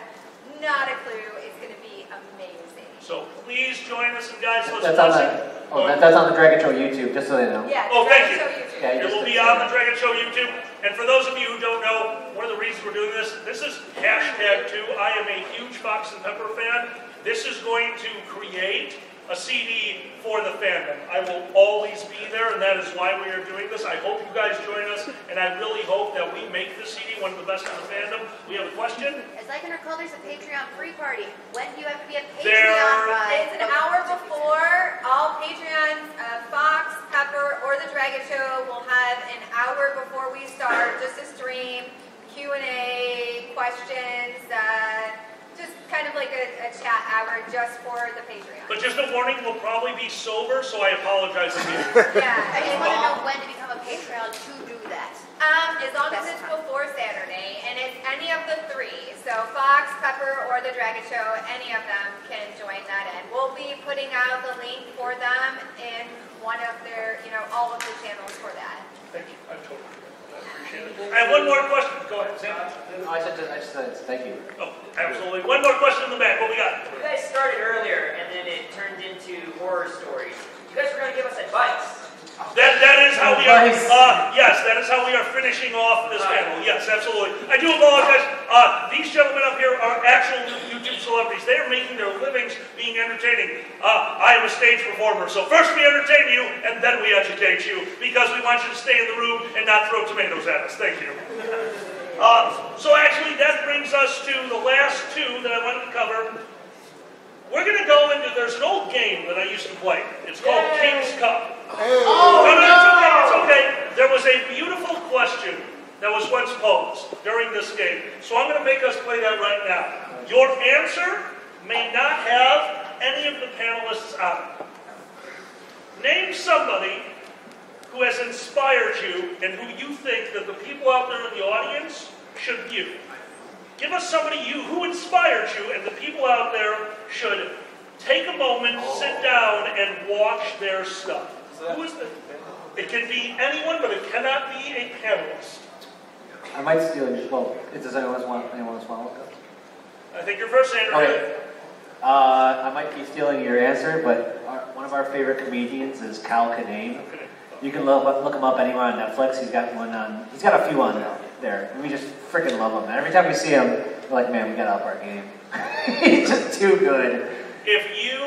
not a clue. It's going to be amazing. So please join us, and guys, that's on the Dragon Show YouTube, just so they know. Yeah. Thank you. Yeah, it will be on the Dragon Show YouTube. And for those of you who don't know, one of the reasons we're doing this is #2. I am a huge Fox and Pepper fan. This is going to create a CD for the fandom. I will always be there, and that is why we are doing this. I hope you guys join us, and I really hope that we make this CD one of the best in the fandom. We have a question? As I can recall, there's a Patreon free party. When do you have to be a Patreon by? It's an hour before. All Patreons, Fox, Pepper, or The Dragon Show will have an hour before we start, just a stream, Q&A, questions, just kind of like a chat hour just for the Patreon. But just a warning, we'll probably be sober, so I apologize again. Yeah, I just want to know when to become a Patreon to do that. As long as it's before Saturday, and it's any of the three. So Fox, Pepper, or The Dragon Show, any of them can join that in. We'll be putting out the link for them in one of their, all of the channels for that. Thank you. I totally appreciate it. I have one more question. Go ahead, Sam. I just said thank you. Oh, absolutely. One more question in the back. What we got? You guys started earlier, and then it turned into horror stories. You guys were going to give us advice. That is how we are. Yes, that is how we are finishing off this panel. Yes, absolutely. I do apologize. These gentlemen up here are actual YouTube celebrities. They are making their livings being entertaining. I am a stage performer, so first we entertain you, and then we educate you, because we want you to stay in the room and not throw tomatoes at us. Thank you. So actually, that brings us to the last two that I wanted to cover. We're going to go into, there's an old game that I used to play. It's called King's Cup. It's okay. There was a beautiful question that was once posed during this game. So I'm going to make us play that right now. Your answer may not have any of the panelists on it. Name somebody who has inspired you and who you think that the people out there in the audience should view. Give us somebody who inspired you, and the people out there should take a moment, sit down, and watch their stuff. Who is it? It can be anyone, but it cannot be a panelist. I might steal your quote. Does anyone else want to? I think you're first, Andrew. Okay. I might be stealing your answer, but one of our favorite comedians is Cal Kinane. You can look him up anywhere on Netflix. He's got a few on there. And we just freaking love him. And every time we see him, we're like, man, we gotta up our game. He's just too good. If you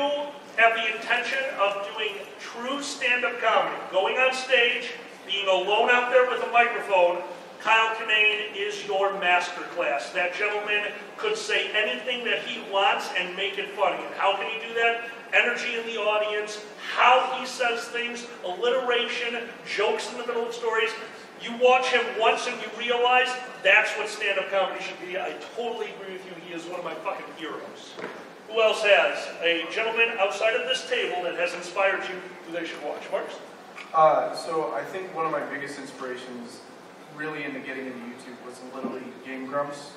have the intention of doing true stand-up comedy, going on stage, being alone out there with a microphone, Kyle Kinane is your masterclass. That gentleman could say anything that he wants and make it funny. And how can he do that? Energy in the audience, how he says things, alliteration, jokes in the middle of stories. You watch him once and you realize that's what stand-up comedy should be. I totally agree with you. He is one of my fucking heroes. Who else has a gentleman outside of this table that has inspired you who they should watch? Marcus? So I think one of my biggest inspirations really into getting into YouTube was literally Game Grumps.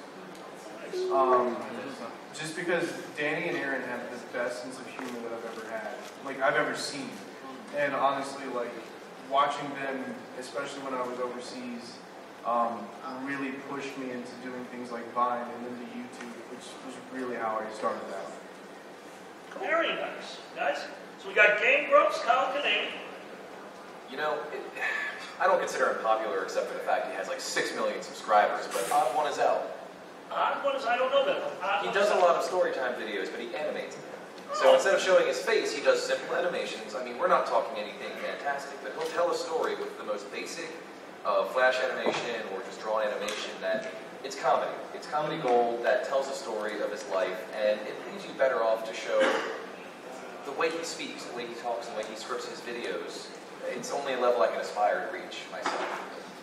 Just because Danny and Aaron have the best sense of humor that I've ever had, like I've ever seen. And honestly, like watching them, especially when I was overseas, really pushed me into doing things like Vine and into YouTube, which was really how I started out. Very nice. Guys, so we got Game Grumps, Kyle Kinane. You know, I don't consider him popular except for the fact he has like 6 million subscribers, but Odd One is out. Odd One is, I don't know that one. He does a lot of storytime videos, but he animates them. So instead of showing his face, he does simple animations. I mean, we're not talking anything fantastic, but he'll tell a story with the most basic flash animation or just drawn animation that it's comedy. It's comedy gold that tells a story of his life, and it leaves you better off to show the way he speaks, the way he talks, the way he scripts his videos. It's only a level I can aspire to reach myself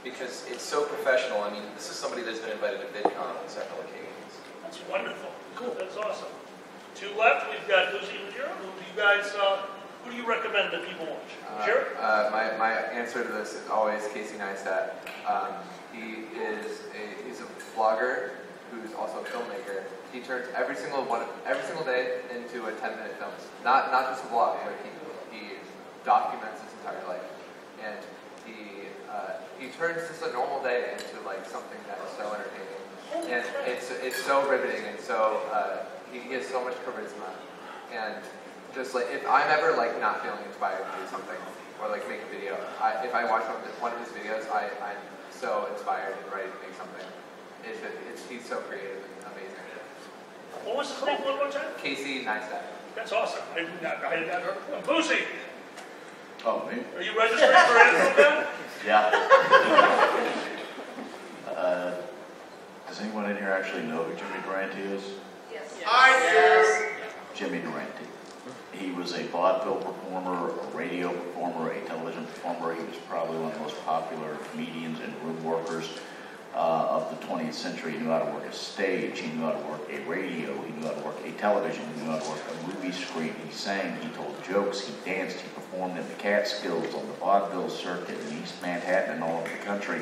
because it's so professional. I mean, this is somebody that's been invited to VidCon on several occasions. That's wonderful. Cool. That's awesome. 2 left. We've got Lucy and Jiro. Who do you guys? Who do you recommend that people watch? Jiro? My answer to this is always Casey Neistat. He's a vlogger who's also a filmmaker. He turns every single day into a 10-minute film. Not just a vlog, but he documents his entire life, and he turns just a normal day into like something that is so entertaining, and it's so riveting, and so he has so much charisma, and just like if I'm ever like not feeling inspired to do something or like make a video, if I watch one of his videos, I'm so inspired and ready to make something. He's so creative and amazing. What was his name one more time? Casey Neistat. That's awesome. I had not heard of him. Boozy. Oh, me? Are you registered for Anthrocon? Yeah. Does anyone in here actually know who Jimmy Durante is? Yes. I do. Jimmy Durante. He was a vaudeville performer, a radio performer, a television performer. He was probably one of the most popular comedians and room workers of the 20th century. He knew how to work a stage. He knew how to work a radio. He knew how to work a television. He knew how to work a movie screen. He sang. He told jokes. He danced. He performed in the Catskills, on the vaudeville circuit in East Manhattan and all over the country.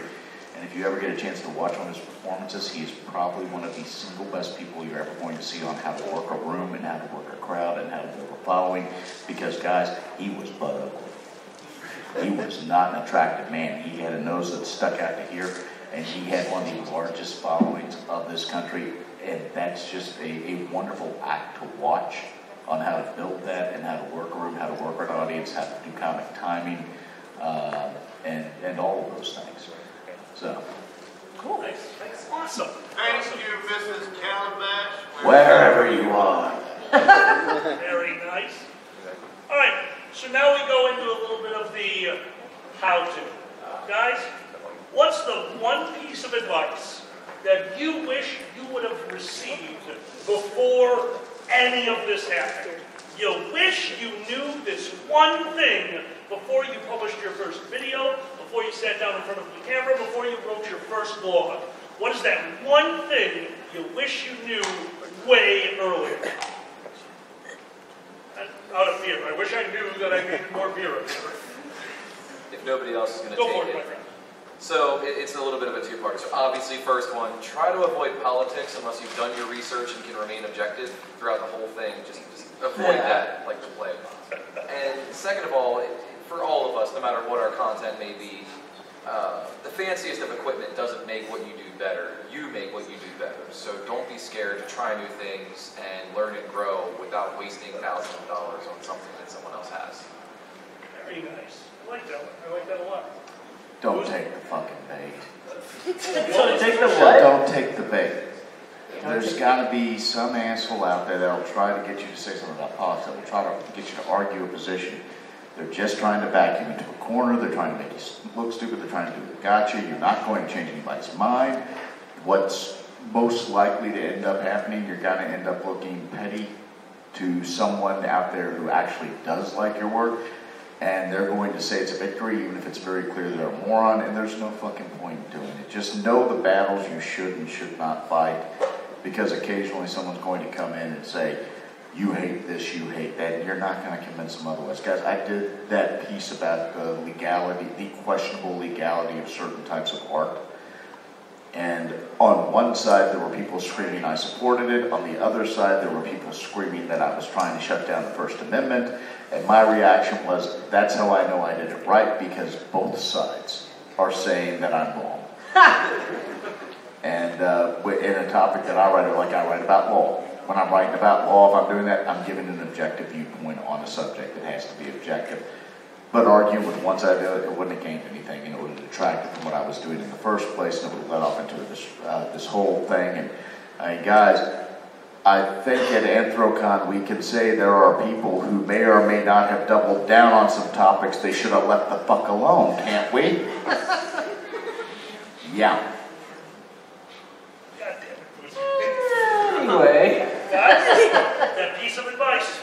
And if you ever get a chance to watch one of his performances, he is probably one of the single best people you're ever going to see on how to work a room and how to work a crowd and how to build a following. Because, guys, he was butt ugly. He was not an attractive man. He had a nose that stuck out to here, and he had one of the largest followings of this country. And that's just a wonderful act to watch on how to build that and how to work a room, how to work an audience, how to do comic timing, and all of those things. So, cool. Nice. Awesome. Thank you, Mrs. Calabash. wherever you are. Very nice. All right. So now we go into a little bit of the how-to. Guys, what's the one piece of advice that you wish you would have received before any of this happened? You wish you knew this one thing before you published your first video, before you sat down in front of the camera, before you wrote your first blog. What is that one thing you wish you knew way earlier? Out of fear. I wish I knew that I needed more beer. If nobody else is going to Go take for it, my it. friend. So it's a little bit of a two-part. So obviously, first one, try to avoid politics unless you've done your research and can remain objective throughout the whole thing. Just avoid that like the plague. And second of all, for all of us, no matter what our content may be, the fanciest of equipment doesn't make what you do better. You make what you do better. So don't be scared to try new things and learn and grow without wasting thousands of dollars on something that someone else has. Very nice. I like that one. I like that a lot. Don't take the fucking bait. Don't take the what? Don't take the bait. There's got to be some asshole out there that'll try to get you to say something about politics, that'll try to get you to argue a position. They're just trying to back you into a corner. They're trying to make you look stupid. They're trying to do the gotcha. You're not going to change anybody's mind. What's most likely to end up happening, you're going to end up looking petty to someone out there who actually does like your work, and they're going to say it's a victory, even if it's very clear they're a moron, and there's no fucking point in doing it. Just know the battles you should and should not fight, because occasionally someone's going to come in and say, you hate this, you hate that, and you're not going to convince them otherwise. Guys, I did that piece about the legality, the questionable legality of certain types of art. And on one side, there were people screaming I supported it. On the other side, there were people screaming that I was trying to shut down the First Amendment. And my reaction was, that's how I know I did it right, because both sides are saying that I'm wrong. And in a topic that I write, like I write about law. When I'm writing about law, if I'm doing that, I'm giving an objective viewpoint on a subject that has to be objective. But arguing with one side or the other, it wouldn't have gained anything, and it would have detracted from what I was doing in the first place, and it would have led off into this whole thing. And guys, I think at Anthrocon we can say there are people who may or may not have doubled down on some topics they should have left the fuck alone, can't we? Yeah. Anyway. Guys, that piece of advice.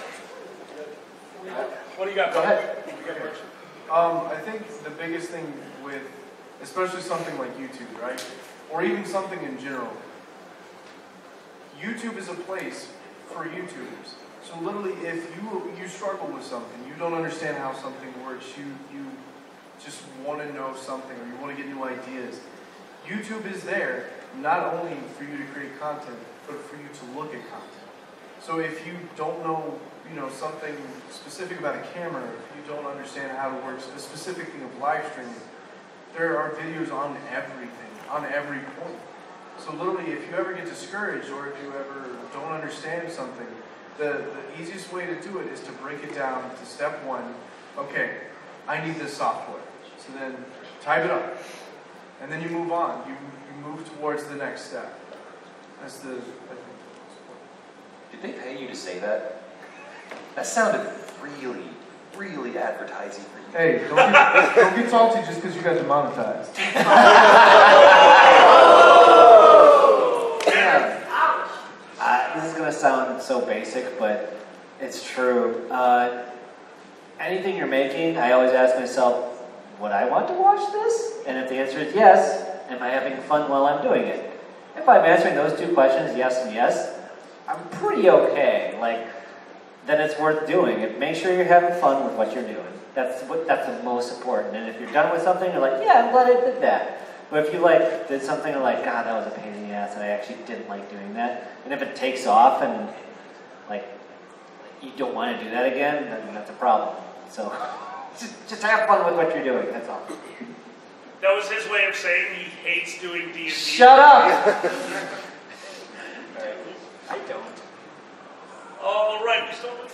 What do you got? Go ahead. I think the biggest thing with, especially something like YouTube, right? Or even something in general. YouTube is a place for YouTubers. So literally, if you struggle with something, you don't understand how something works, you just want to know something, or you want to get new ideas, YouTube is there not only for you to create content, but for you to look at content. So if you don't know, something specific about a camera, if you don't understand how to work a specific thing of live streaming, there are videos on everything, on every point. So literally, if you ever get discouraged, or if you ever don't understand something, the easiest way to do it is to break it down to step one. Okay, I need this software. So then type it up. And then you move on. You move towards the next step. That's the... Did they pay you to say that? That sounded really, really advertising for you. Hey, don't get salty just because you guys are monetized. This is going to sound so basic, but it's true. Anything you're making, I always ask myself, would I want to watch this? And if the answer is yes, am I having fun while I'm doing it? If I'm answering those two questions, yes and yes, I'm pretty okay. Then it's worth doing it. Make sure you're having fun with what you're doing. That's the most important. And if you're done with something, you're like, yeah, I'm glad I did that. But if you did something and God, that was a pain in the ass, and I actually didn't like doing that. And if it takes off and you don't want to do that again, then that's a problem. So just have fun with what you're doing. That's all. That was his way of saying he hates doing D&D. Shut up! I don't. All right, we still have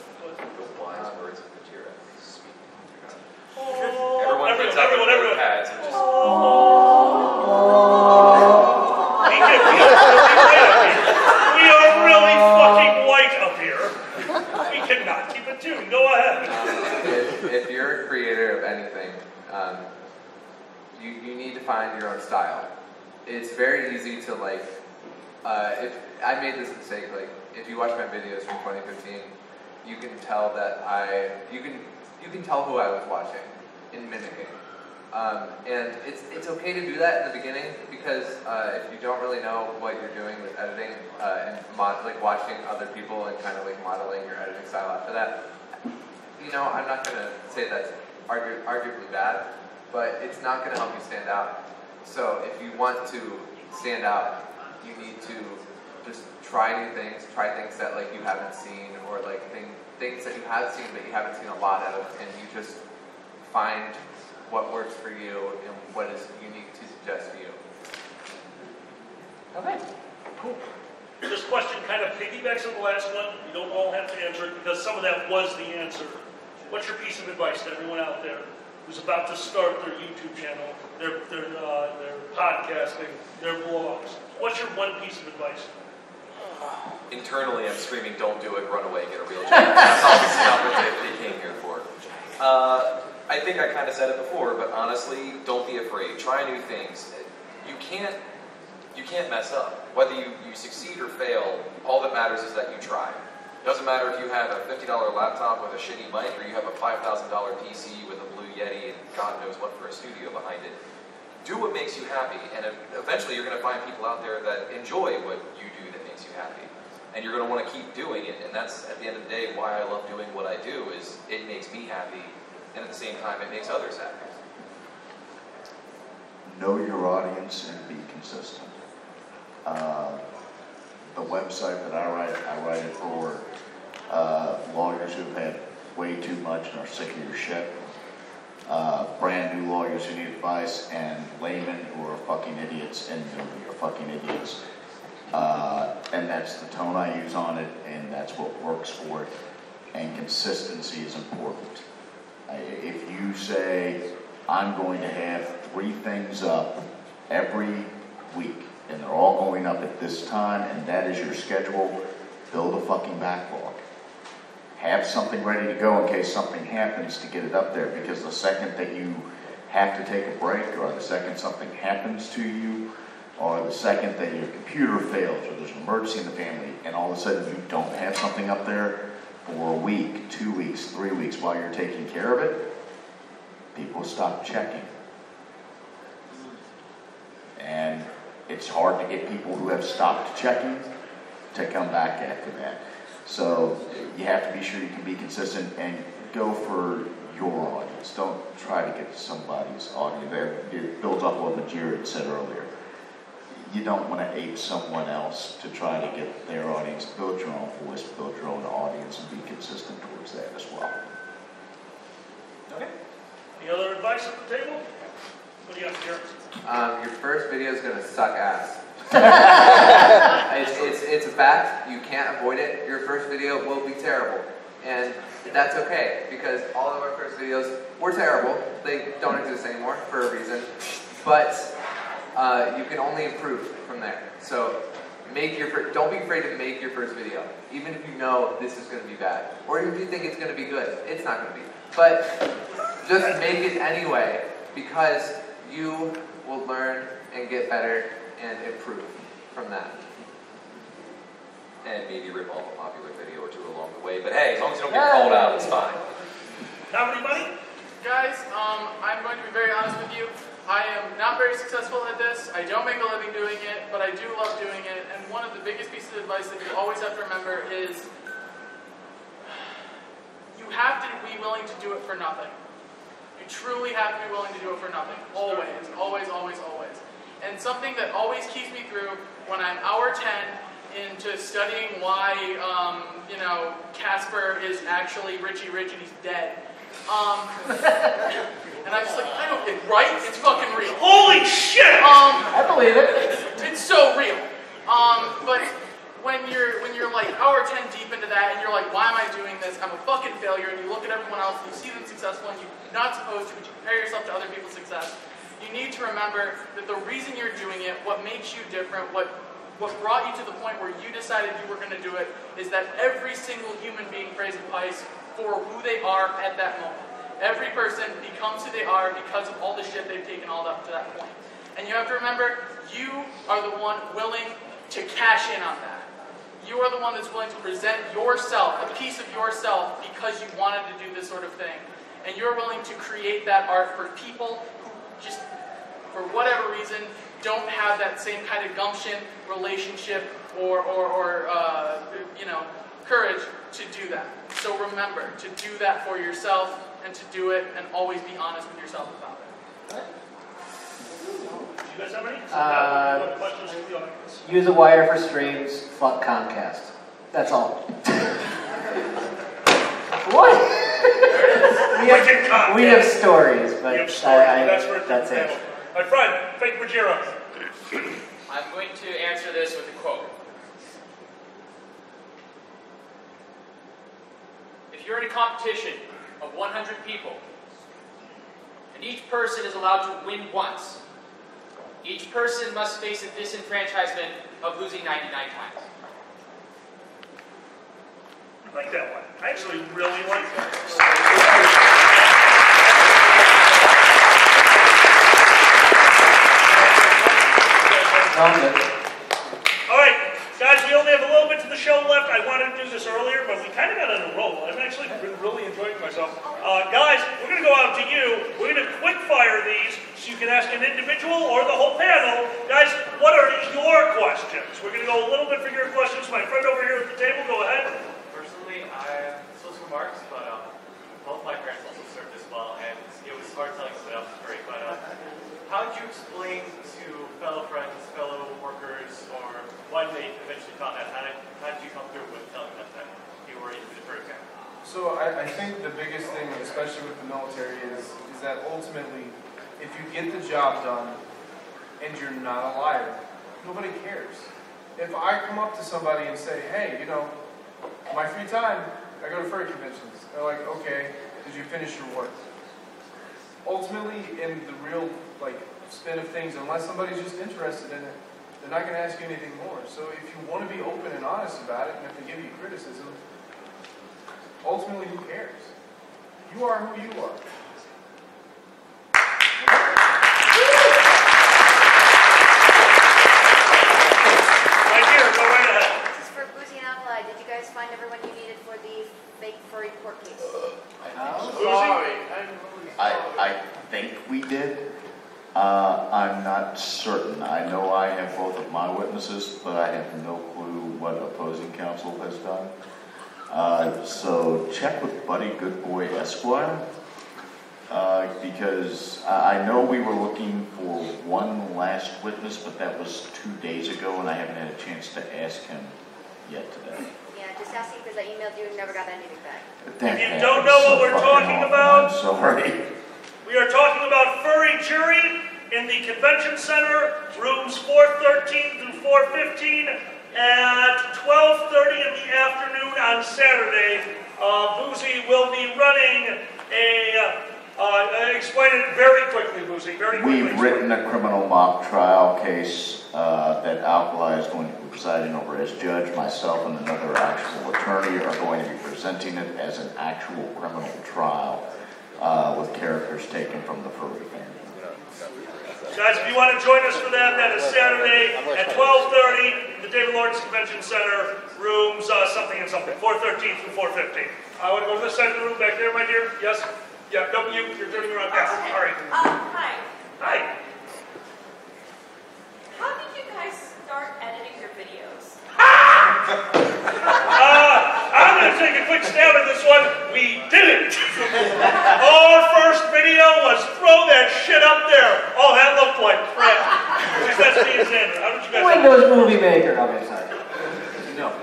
The wise words of Vajira. everyone. Pads and just... We are really fucking white up here. We cannot keep a tune. Go ahead. If you're a creator of anything, you need to find your own style. It's very easy to if I made this mistake, if you watch my videos from 2015, you can tell that you can tell who I was watching in mimicking. And it's okay to do that in the beginning, because if you don't really know what you're doing with editing and watching other people and kind of modeling your editing style after that, I'm not going to say that's arguably bad, but it's not going to help you stand out. So if you want to stand out, you need to just try new things, try things that you haven't seen, or things that you have seen but you haven't seen a lot of, and you just find what works for you and what is unique to just you. Okay, cool. This question kind of piggybacks on the last one. You don't all have to answer it, because some of that was the answer. What's your piece of advice to everyone out there who's about to start their YouTube channel, their podcasting, their blogs? What's your one piece of advice? Internally, I'm screaming, don't do it, run away, get a real job. That's obviously not what they came here for. think I kind of said it before, but honestly, don't be afraid. Try new things. You can't mess up. Whether you succeed or fail, all that matters is that you try. It doesn't matter if you have a $50 laptop with a shitty mic or you have a $5,000 PC with a Blue Yeti and God knows what for a studio behind it. Do what makes you happy, and eventually you're going to find people out there that enjoy what you do that makes you happy. And you're going to want to keep doing it, and that's, at the end of the day, why I love doing what I do, is it makes me happy, and at the same time, it makes others happy. Know your audience and be consistent. The website that I write it for lawyers who've had way too much and are sick of your shit. Brand new lawyers who need advice, and laymen who are fucking idiots and know you're fucking idiots. And that's the tone I use on it, and that's what works for it. And consistency is important. If you say, I'm going to have 3 things up every week, and they're all going up at this time, and that is your schedule, build a fucking backlog. Have something ready to go in case something happens to get it up there, because the second that you have to take a break, or the second something happens to you, or the second that your computer fails, or there's an emergency in the family, and all of a sudden you don't have something up there for a week, 2 weeks, 3 weeks while you're taking care of it, people stop checking. And it's hard to get people who have stopped checking to come back after that. So you have to be sure you can be consistent and go for your audience. Don't try to get somebody's audience. It builds up what Jared said earlier. You don't want to ape someone else to try to get their audience. Build your own voice, build your own audience, and be consistent towards that as well. Okay. Any other advice at the table? What do you have, Jared? Your first video is going to suck ass. it's a fact. You can't avoid it. Your first video will be terrible. And that's okay, because all of our first videos were terrible. They don't exist anymore for a reason. But you can only improve from there. So don't be afraid to make your first video. Even if you know this is going to be bad. Or if you think it's going to be good. It's not going to be. But just make it anyway, because you will learn and get better and improve from that. And maybe rip off a popular video or two along the way. But hey, as long as you don't get called out, it's fine. Comedy money? Guys, I'm going to be very honest with you. I am not very successful at this. I don't make a living doing it, but I do love doing it. And one of the biggest pieces of advice that you always have to remember is you have to be willing to do it for nothing. You truly have to be willing to do it for nothing. Always, always, always, always. And something that always keeps me through when I'm hour 10 into studying why, Casper is actually Richie Rich and he's dead. And I'm just like, I don't get right. It's fucking real. Holy shit! I believe it. It's so real. But when you're like hour 10 deep into that, and you're like, why am I doing this? I'm a fucking failure. And you look at everyone else, and you see them successful, and you're not supposed to, but you compare yourself to other people's success. You need to remember that the reason you're doing it, what makes you different, what brought you to the point where you decided you were going to do it, is that every single human being prays and pies for who they are at that moment. Every person becomes who they are because of all the shit they've taken all up to that point. And you have to remember, you are the one willing to cash in on that. You are the one that's willing to present yourself, a piece of yourself, because you wanted to do this sort of thing. And you're willing to create that art for people who just, for whatever reason, don't have that same kind of gumption, relationship, or courage to do that. So remember to do that for yourself, and to do it, and always be honest with yourself about it. You guys have any? Questions from the audience? Use a wire for streams. Fuck Comcast. That's all. What? we have stories, but that's it. My friend, fake Ruggiero. I'm going to answer this with a quote. If you're in a competition of 100 people, and each person is allowed to win once, each person must face a disenfranchisement of losing 99 times. I like that one. I actually really like that. Sounds good. All right, guys, we only have a little bit to the show left. I wanted to do this earlier, but we kind of got on a roll. I've actually been really enjoying myself. Guys, we're going to go out to you. We're going to quick fire these so you can ask an individual or the whole panel. Guys, what are your questions? We're going to go a little bit for your questions. My friend over here at the table, go ahead. Personally, I am social remarks, but both my parents also served as well, and it was hard telling somebody else story. But how did you explain to fellow friends, fellow workers, or when they eventually taught that? How did you come through with telling them that you were into the program? So I think the biggest thing, especially with the military, is that ultimately, if you get the job done and you're not a liar, nobody cares. If I come up to somebody and say, hey, you know, my free time, I go to furry conventions. They're like, okay, did you finish your work? Ultimately, in the real spin of things, unless somebody's just interested in it, they're not going to ask you anything more. So if you want to be open and honest about it, and if they give you criticism, ultimately, who cares? You are who you are. Right here, go right ahead. This is for Boozy and Alpha. Did you guys find everyone you needed for the fake furry court case? I think we did. I'm not certain. I know I have both of my witnesses, but I have no clue what opposing counsel has done. So check with Buddy Goodboy Esquire, because I know we were looking for one last witness, but that was 2 days ago, and I haven't had a chance to ask him yet today. Yeah, just asking because I emailed you and never got anything back. If you don't know what we're talking about, I'm sorry. we are talking about furry jury in the convention center, rooms 413 through 415 at 12:30 in the afternoon on Saturday. Boozy will be running explain it very quickly, Boozy, very quickly. We've written a criminal mock trial case that Alkali is going to be presiding over as judge. Myself and another actual attorney are going to be presenting it as an actual criminal trial with characters taken from the furry family. Guys, if you want to join us for that, that is Saturday at 12:30 in the David Lawrence Convention Center, rooms something and something, 413 through 415. I want to go to this side of the room back there, my dear. Yes? Yeah, no, you're turning around. Yes, okay. all right. Hi. Hi. How did you guys start editing your videos? I'm going to take a quick stab at this one. We didn't. Our first video was throw that shit up there. Oh, that looked like crap. That's me and Xander. How did you guys Windows Movie Maker. Okay, sorry. No.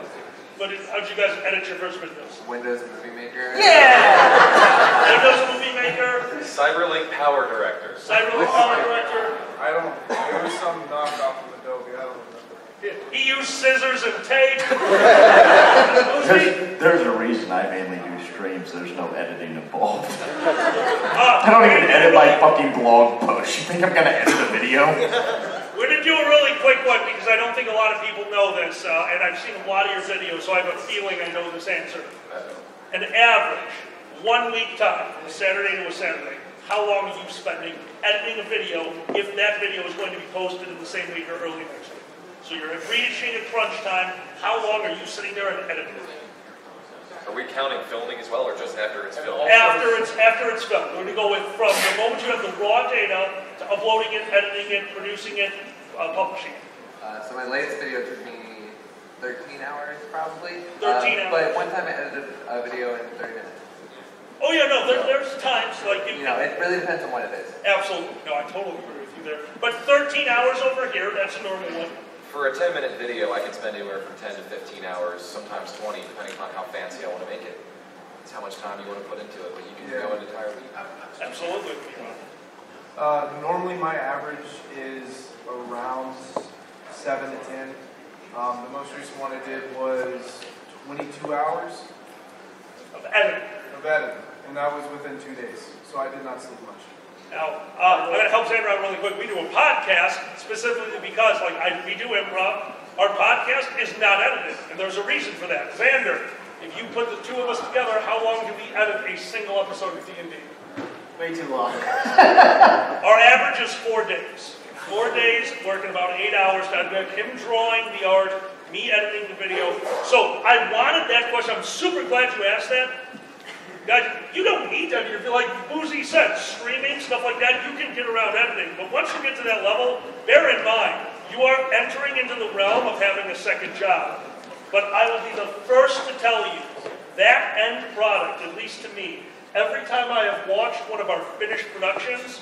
But how did you guys edit your first videos? Windows Movie Maker. Yeah! Windows Movie Maker. Cyberlink Power Director. Cyberlink Power Director. I don't, there was some knockoff of Adobe, I don't remember. He used scissors and tape. There's a reason I mainly do streams. There's no editing involved. I don't even edit my fucking blog post. You think I'm going to edit a video? We're going to do a really quick one because I don't think a lot of people know this, and I've seen a lot of your videos, so I have a feeling I know this answer. An average, 1 week time, from a Saturday to a Saturday, how long are you spending editing a video if that video is going to be posted in the same week or early next week? So you're reaching at crunch time, how long are you sitting there and editing it? Are we counting filming as well, or just after it's filmed? After it's filmed. We're going to go with from the moment you have the raw data to uploading it, editing it, producing it, publishing it. So my latest video took me 13 hours probably. 13 hours. But one time I edited a video in 30 minutes. Oh yeah, no, there's times like you know, it really depends on what it is. Absolutely, no, I totally agree with you there. But 13 hours over here, that's a normal one. For a 10-minute video, I can spend anywhere from 10 to 15 hours, sometimes 20, depending on how fancy I want to make it. It's how much time you want to put into it, but you can go an entire week. Absolutely. Normally my average is around 7 to 10. The most recent one I did was 22 hours of editing. And that was within 2 days, so I did not sleep much. Now, I'm going to help Xander out really quick. We do a podcast specifically because, we do improv. Our podcast is not edited, and there's a reason for that. Xander, if you put the two of us together, how long do we edit a single episode of D&D? Way too long. Our average is 4 days. 4 days, working about 8 hours to edit, him drawing the art, me editing the video. So I wanted that question. I'm super glad you asked that. Guys, you don't need to. If you're like Boozy said, streaming, stuff like that, you can get around editing. But once you get to that level, bear in mind, you are entering into the realm of having a second job. But I will be the first to tell you, that end product, at least to me, every time I have watched one of our finished productions,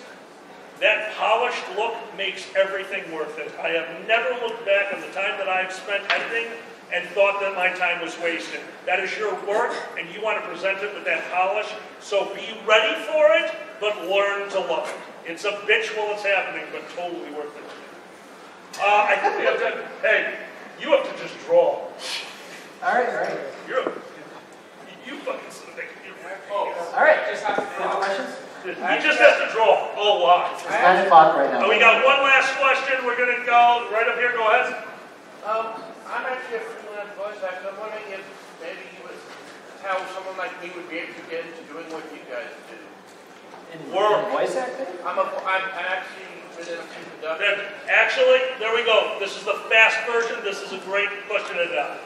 that polished look makes everything worth it. I have never looked back on the time that I've spent editing and thought that my time was wasted. That is your work, and you want to present it with that polish, so be ready for it, but learn to love it. It's a bitch while it's happening, but totally worth it. I think we have to, hey, you have to just draw. All right. You fucking sit there. All right. Any questions? He just has to draw a lot. It's 9 o'clock right now. Oh, we got one last question. We're going to go right up here. Go ahead. I'm actually a freelance voice actor. I'm wondering if maybe you would, how someone like me would be able to get into doing what you guys do. In voice acting? I'm actually been in a few productions. Actually, there we go. This is the fast version. This is a great question to ask.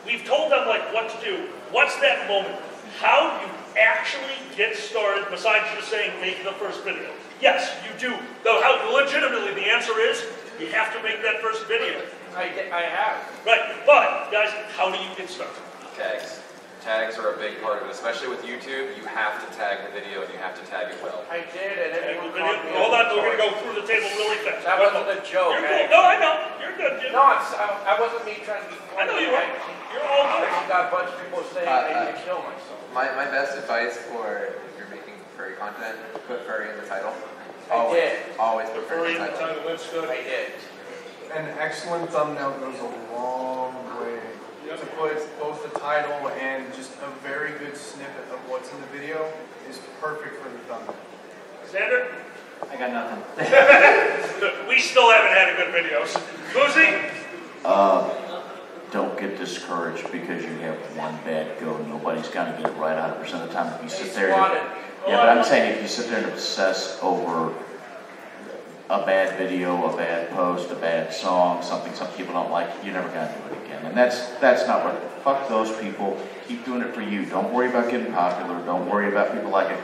We've told them like what to do. What's that moment? How do you actually get started besides just saying make the first video? Yes, you do. Though how legitimately the answer is you have to make that first video. I have. Right, but guys, how do you get started? Tags. Tags are a big part of it, especially with YouTube. You have to tag the video and you have to tag it well. I did, and everyone called me. Hold on, we're going to go through the table really fast. That wasn't a joke. You're cool. No, I know. You're good, Jim. No, I wasn't me trying to be funny. I know you were. You're all good. I got a bunch of people saying I need to kill myself. My best advice for if you're making furry content, put furry in the title. Always put furry in the title. That's good. I did. An excellent thumbnail goes a long way to put both the title and just a very good snippet of what's in the video is perfect for the thumbnail. Xander? I got nothing. We still haven't had a good videos. Boozy? Don't get discouraged because you have one bad go. Nobody's going to get it right 100% of the time. If you sit there, but I'm saying if you sit there and obsess over a bad video, a bad post, a bad song, something some people don't like, you're never going to do it again. And that's not what. Fuck those people. Keep doing it for you. Don't worry about getting popular. Don't worry about people like it.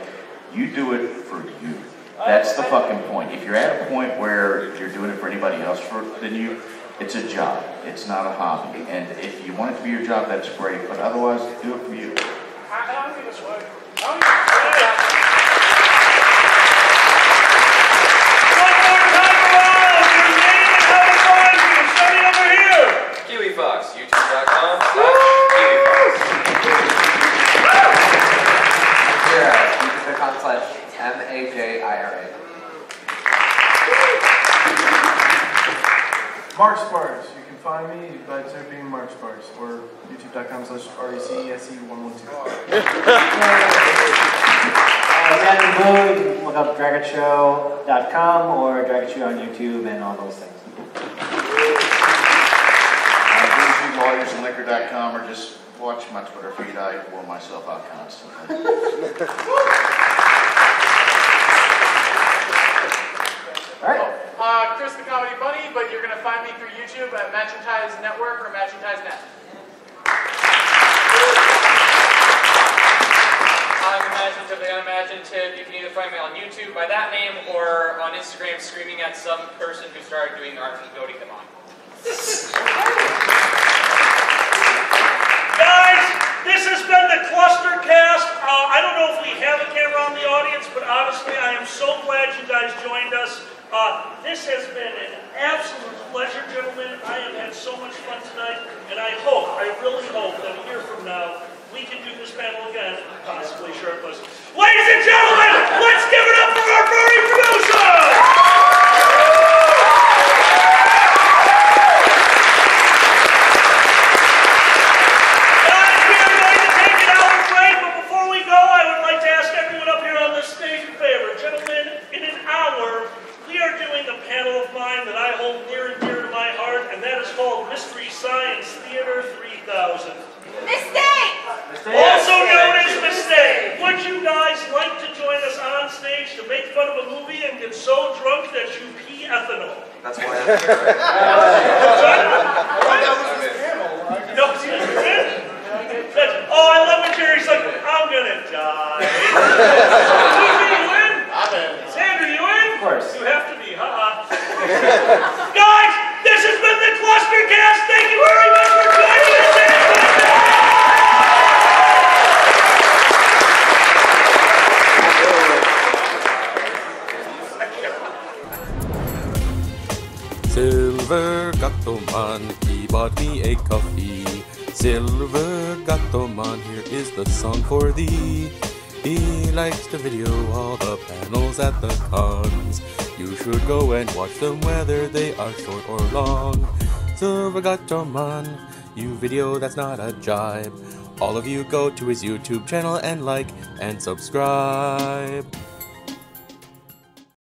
You do it for you. That's the fucking point. If you're at a point where you're doing it for anybody else than you, it's a job. It's not a hobby. And if you want it to be your job, that's great. But otherwise, do it for you. I don't think it's work. KiwiFox, youtube.com/KiwiFox. Here, youtube.com/MAJIRA. Mark Sparks, you can find me by typing Mark Sparks or youtube.com/RECSE112. Again, you can look up dragonshow.com or Dragon Show on YouTube and all those things. LawyersandLiquor.com or just watch my Twitter feed. I wore myself out constantly. All right. Chris the Comedy Bunny, but you're going to find me through YouTube at Matchentize Network or Matchentize Net. I'm imaginative, the unimaginative. You can either find me on YouTube by that name or on Instagram screaming at some person who started doing art and goading them on. Guys, this has been the ClusterCast. I don't know if we have a camera on the audience, but honestly, I am so glad you guys joined us. This has been an absolute pleasure, gentlemen. I have had so much fun tonight, and I really hope that a year from now, we can do this panel again, possibly shirtless. Ladies and gentlemen, let's give it up for our furry producer! Mystery Science Theater 3000. Mistake! Also known as Mistake. Would you guys like to join us on stage to make fun of a movie and get so drunk that you pee ethanol? That's why I'm here. No, oh, I love when Jerry's like, I'm gonna die. You in? I'm in. Sandra, you in? Of course. You have to be, haha. Guys, this has been the ClusterCast. Thank you very much for joining us. Silver Gatoman, he bought me a coffee. Silver Gatoman, here is the song for thee. He likes to video all the panels at the cons. You should go and watch them whether they are short or long. Silver Gatoman, you video that's not a jibe. All of you go to his YouTube channel and like and subscribe.